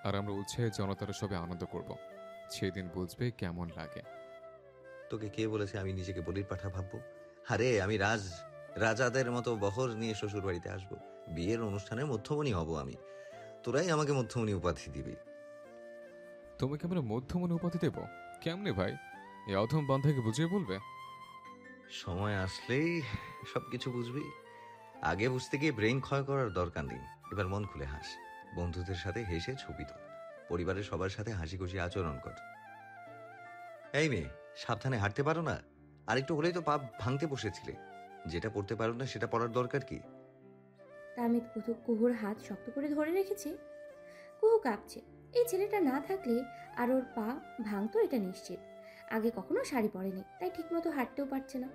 আর আমরা উৎসাহের জনতারা সবে আনন্দ করব। সেদিন বুঝবে কেমন লাগে। তোকে কে বলেছে আমি নিজেকে বলির পাঠা ভাববো? আরে আমি রাজাদের মতো বহর নিয়ে শ্বশুর বাড়িতে আসবো, বিয়ের অনুষ্ঠানের মধ্যমণি হব আমি, তোরাই আমাকে মধ্যমণি উপাধি দিবি। তোমাকে আমরা মধ্যমণি উপাধি দেব? কেমনে ভাই? এই অধম বান্ধাকে বুঝিয়ে বলবে? সময় আসলেই সবকিছু বুঝবি। আগে বুঝতে গিয়ে ব্রেন ক্ষয় করার দরকার নেই। এবার মন খুলে হাস, বন্ধুদের সাথে হেসে ছবি তোল, পরিবারের সবার সাথে হাসি খুশি আচরণ কর। এই মেয়ে, সাবধানে হাঁটতে পারো না? আরেকটু হলেই তো পা ভাঙতে বসেছিলে। যেটা পড়তে পারো না সেটা পড়ার দরকার কি? তাহমিদ কুহুর হাত শক্ত করে ধরে রেখেছে। কুহু কাঁপছে। এই ছেলেটা না থাকলে আর ওর পা ভাঙতো এটা নিশ্চিত। আগে কখনো শাড়ি পরেনি, তাই ঠিকমতো হাঁটতেও পারছে না।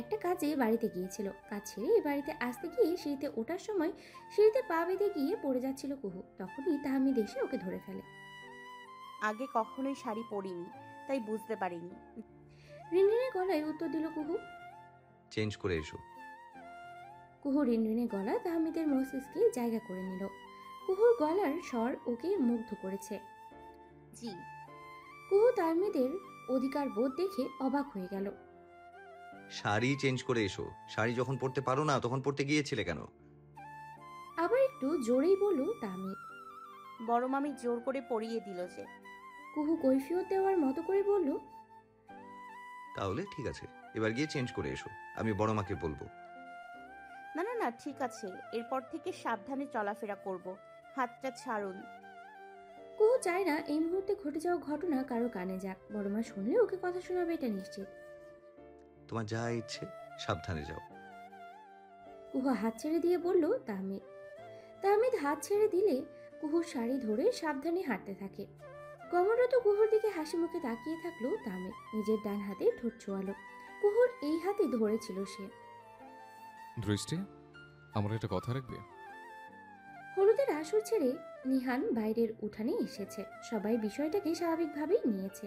একটা কাজে বাড়িতে গিয়েছিল, কাজ ছেড়ে এই বাড়িতে আসতে গিয়ে সিঁড়িতে ওঠার সময় সিঁড়িতে পা বেঁধে গিয়ে পড়ে যাচ্ছিল কুহু। তখনই তাহমিদ এসে ওকে ধরে ফেলে। আগে কখনোই শাড়ি পরিনি, তাই বুঝতে পারিনি। রিনরিনে গলায় উত্তর দিল কুহু। চেঞ্জ করে এসো। কুহু রিনরিনে গলা তাহমিদের মস্তিষ্কে জায়গা করে নিল। কুহুর গলার স্বর ওকে মুগ্ধ করেছে। জি। কুহু তাহমিদের অধিকার বোধ দেখে অবাক হয়ে গেল। শাড়ি চেঞ্জ করে এসো। শাড়ি যখন পরতে পারো না তখন পরতে গিয়েছিলে কেন? আবার একটু জোরেই বলল তাহমিদ। বড় মামি জোর করে পরিয়ে দিল যে। কুহু কৈফিয়ত দেওয়ার মতো করে বলল, তাহলে ঠিক আছে, এবার গিয়ে চেঞ্জ করে এসো, আমি বড় মাকে বলবো। না না না, ঠিক আছে, এরপর থেকে সাবধানে চলাফেরা করব। হাতটা ছাড়ুন। কুহু চায় না এই মুহূর্তে ঘটে যাওয়া ঘটনা কারো কানে যাক। বড় মা শুনলে ওকে কথা শোনাবে এটা নিশ্চিত। তোমার যা ইচ্ছে, সাবধানে যাও। কুহু হাত ছেড়ে দিয়ে বলল তাহমিদ। তাহমিদ হাত ছেড়ে দিলে কুহুর শাড়ি ধরে সাবধানে হাঁটতে থাকে। কমরত কুহুর দিকে হাসি মুখে তাকিয়ে থাকলো তাহমিদ। নিজের ডান হাতে ঠোঁট ছোঁয়ালো। কুহুর এই হাতে ধরেছিল সে। দৃষ্টি, আমার একটা কথা রাখবে? হলুদের আসর ছেড়ে নিহান বাইরের উঠানে এসেছে। সবাই বিষয়টাকে স্বাভাবিকভাবেই নিয়েছে।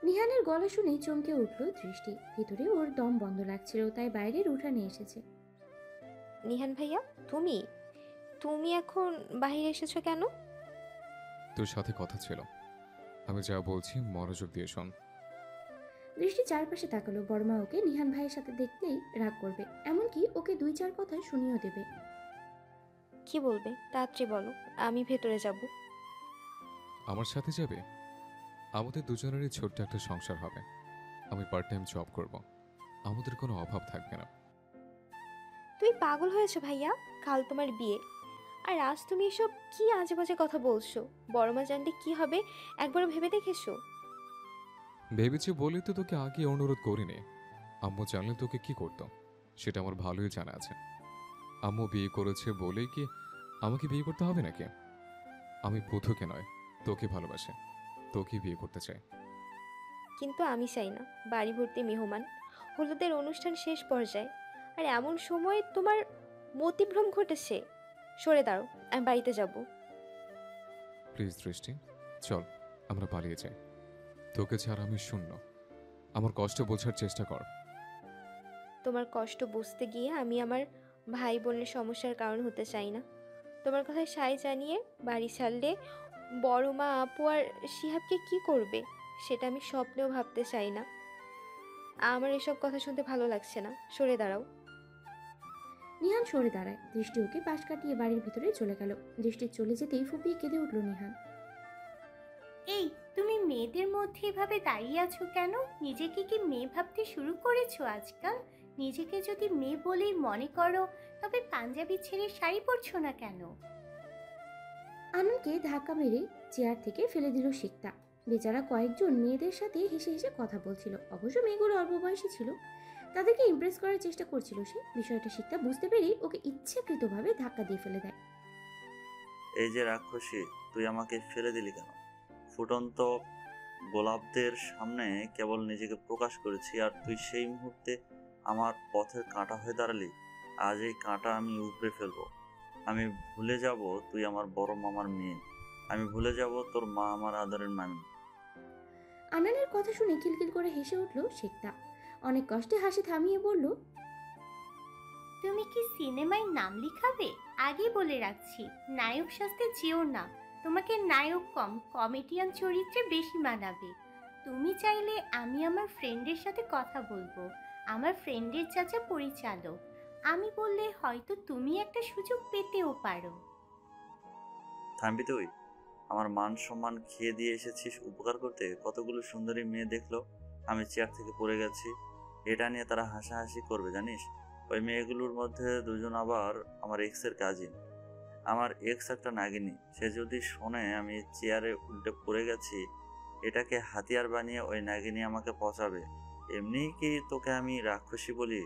নিহানের গলা শুনে চমকে উঠল দৃষ্টি। ভিতরে ওর দম বন্ধ লাগছিল, তাই বাইরের উঠানে এসেছে। নিহান ভাইয়া, তুমি এখন বাইরে এসেছো কেন? তোর সাথে কথা ছিল, আমি যা বলছি মনোযোগ দিয়ে শোন। দৃষ্টি চারপাশে তাকালো। বড়মা ওকে নিহান ভাইয়ের সাথে দেখলেই রাগ করবে, এমনকি ওকে 2-4 কথা শুনিয়েও দেবে। কি বলবে তাড়াতাড়ি বলো, আমি ভেতরে যাব। আমার সাথে যাবে? আমাদের দুজনেরই ছোট্ট একটা সংসার হবে। আমি পার্ট টাইম জব করব, আমাদের কোনো অভাব থাকবে না। তুই পাগল হয়েছো ভাইয়া? কাল তোমার বিয়ে, আর আজ তুমি এসব কি আজে বাজে কথা বলছো? বড়মা জানলে কি হবে একবার ভেবে দেখেছো? ভেবেছি বলি তো তোকে আগে অনুরোধ করিনি। আম্মু জানলে তোকে কি করতো সেটা আমার ভালোই জানা আছে। আম্মু বিয়ে করেছে বলেই কি আমাকে বিয়ে করতে হবে নাকি? আমি পুথুকে নয়, তোকে ভালোবাসে, তোকে বিয়ে করতে চাই। কিন্তু আমি চাই না। বাড়ি ভর্তি মেহমান, হলুদের অনুষ্ঠান শেষ পর্যায়ে, আর এমন সময় তোমার মতিভ্রম ঘটেছে। সরে দাঁড়ো, আমি বাড়িতে যাব। প্লিজ দৃষ্টি, চল আমরা পালিয়ে যাই। তোকে ছাড়া আমি শূন্য। আমার কষ্ট বোঝার চেষ্টা কর। তোমার কষ্ট বুঝতে গিয়ে আমি আমার ভাই বোনের সমস্যার কারণ হতে চাই না। তোমার কথায় সায় জানিয়ে বাড়ি ছাড়লে বড় মা, আপু আর শিহাবকে কি করবে সেটা আমি স্বপ্নেও ভাবতে চাই না। আমার এসব কথা শুনতে ভালো লাগছে না, সরে দাঁড়াও। নিহান সরে দাঁড়ায়। দৃষ্টি ওকে পাশ কাটিয়ে বাড়ির ভিতরে চলে গেল। দৃষ্টি চলে যেতেই ফুপিয়ে কেঁদে উঠল নিহান। এই, তুমি মেয়েদের মধ্যে এভাবে দাঁড়িয়ে আছো কেন? নিজেকে কি মেয়ে ভাবতে শুরু করেছো আজকাল? নিজেকে যদি মেয়ে বলেই মনে করো, তবে পাঞ্জাবি ছেড়ে শাড়ি পরছো না কেন? আনন্দকে ধাক্কা মেরে চেয়ার থেকে ফেলে দিল শিকতা। বেচারা কয়েকজন মেয়েদের সাথে হেসে হেসে কথা বলছিল। অবশ্য মেয়েগুলো অল্প বয়সী ছিল, তাদেরকে ইমপ্রেস করার চেষ্টা করছিল সে। বিষয়টা শিকতা বুঝতে পেরেই ওকে ইচ্ছাকৃতভাবে ধাক্কা দিয়ে ফেলে দেয়। এই যে রাক্ষসী, তুই আমাকে ফেলে দিলি কেন? ফুটন্ত গোলাপদের সামনে কেবল নিজেকে প্রকাশ করেছি, আর তুই সেই মুহূর্তে আমার পথের কাঁটা হয়ে দাঁড়ালি। আজ এই কাঁটা আমি উপড়ে ফেলবো। আমি ভুলে যাব তুই আমার বড় মামার মেয়ে। আমি ভুলে যাব তোর মা আমার আদরের মামি। আনানের কথা শুনে কিলকিল করে হেসে উঠল শিকতা। অনেক কষ্টে হাসি থামিয়ে বলল, তুমি কি সিনেমায় নাম লিখাবে? আগে বলে রাখছি, নায়ক সাজতে যেও না। তোমাকে নায়ক কম, কমেডিয়ান চরিত্রে বেশি মানাবে। তুমি চাইলে আমি আমার ফ্রেন্ডের সাথে কথা বলবো। আমার ফ্রেন্ডের চাচা পরিচালক। আমি বললে হয়তো তুমি একটা সুযোগ পেতেও পারো। থামবি তুই? আমার মান সম্মান খেয়ে দিয়ে এসেছিস উপকার করতে। কতগুলো সুন্দরী মেয়ে দেখলো আমি চেয়ার থেকে পড়ে গেছি, এটা নিয়ে তারা হাসাহাসি করবে জানিস? ওই মেয়েগুলোর মধ্যে দুজন আবার আমার এক্সের কাজিন। আমার এক্স একটা নাগিনী। সে যদি শোনে আমি চেয়ারে উল্টে পড়ে গেছি, এটাকে হাতিয়ার বানিয়ে ওই নাগিনী আমাকে পচাবে। এমনি কি তোকে আমি রাক্ষসী বলি?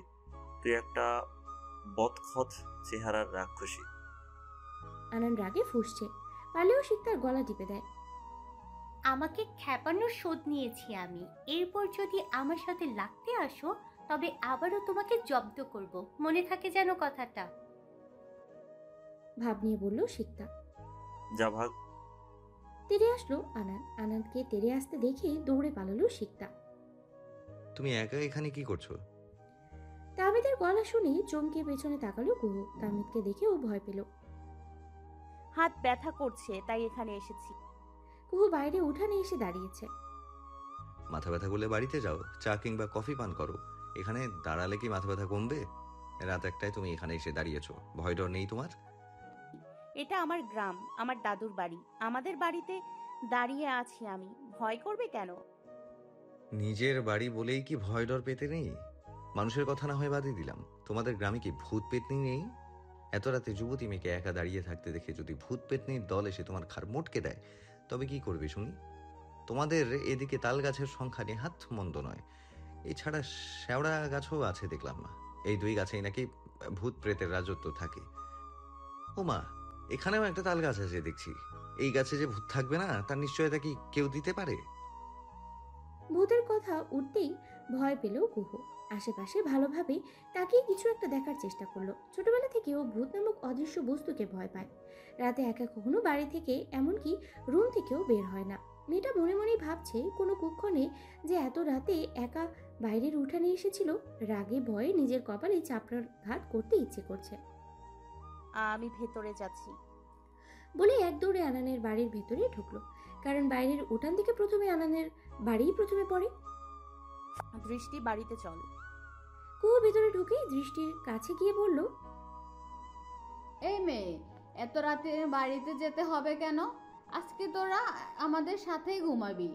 তুই একটা বদখত চেহারার রাক্ষসী। আনন্দ রাগে ফুঁসছে, পারলেও শিকতার গলা টিপে দেয়। আমাকে খ্যাপানোর শোধ নিয়েছি আমি। এরপর যদি আমার সাথে লাগতে আসো, তবে আবারও তোমাকে জব্দ করব। মনে থাকে যেন কথাটা। ভাব নিয়ে বলল শিকতা। যা ভাগ। তেড়ে আসলো আনান। আনন্দকে তেড়ে আসতে দেখে দৌড়ে পালালো শিকতা। তুমি একা এখানে কি করছো? তাহমিদের গলা শুনে চমকে পেছনে তাকালো কুহু। তাহমিদকে দেখে ও ভয় পেল। হাত ব্যথা করছে তাই এখানে এসেছি। কুহু বাইরে উঠানে এসে দাঁড়িয়েছে। মাথা ব্যথা করলে বাড়িতে যাও, চা কিংবা কফি পান করো। এখানে দাঁড়ালে কি মাথা ব্যথা কমবে? রাত একটায় তুমি এখানে এসে দাঁড়িয়েছো, ভয় ডর নেই তোমার? এটা আমার গ্রাম, আমার দাদুর বাড়ি। আমাদের বাড়িতে দাঁড়িয়ে আছি আমি, ভয় করবে কেন? নিজের বাড়ি বলেই কি ভয় ডর পেতে নেই? মানুষের কথা না হয় বাদই দিলাম, তোমাদের গ্রামে কি ভূত পেতনি নেই? এত রাতে যুবতী মেয়েকে একা দাঁড়িয়ে থাকতে দেখে যদি ভূত পেতনির দল এসে তোমার ঘাড় মোটকে দেয়, তবে কি করবে শুনি? তোমাদের এদিকে তাল গাছের সংখ্যা নেহাত মন্দ নয়। এছাড়া শেওড়া গাছও আছে দেখলাম। এই দুই গাছেই নাকি ভূত প্রেতের রাজত্ব থাকে। ওমা, এখানেও একটা তাল গাছ আছে দেখছি। এই গাছে যে ভূত থাকবে না তার নিশ্চয়তা কি কেউ দিতে পারে? ভূতের কথা উঠতেই ভয় পেল কুহু। আশেপাশে ভালোভাবে তাকিয়ে কিছু একটা দেখার চেষ্টা করলো। ছোটবেলা থেকে ও ভূত নামক অদৃশ্য বস্তুকে ভয় পায়। রাতে একা কখনো বাড়ি থেকে, এমনকি রুম থেকেও বের হয় না। মেয়েটা মনে মনেই ভাবছে কোনো কুক্ষণে যে এত রাতে একা বাইরের উঠানে এসেছিল। রাগে ভয়ে নিজের কপালে চাপড়ার ঘাট করতে ইচ্ছে করছে। আমি ভেতরে যাচ্ছি। বলে এক দৌড়ে আনানের বাড়ির ভেতরে ঢুকলো, কারণ বাইরের উঠান থেকে প্রথমে আনানের বাড়িই প্রথমে পড়ে। দৃষ্টি বাড়িতে চল। কুহু ভেতরে ঢুকে দৃষ্টির কাছে গিয়ে বলল, এই মেয়ে, এত রাতে বাড়িতে যেতে হবে কেন? আজকে তোরা আমাদের সাথেই ঘুমাবি।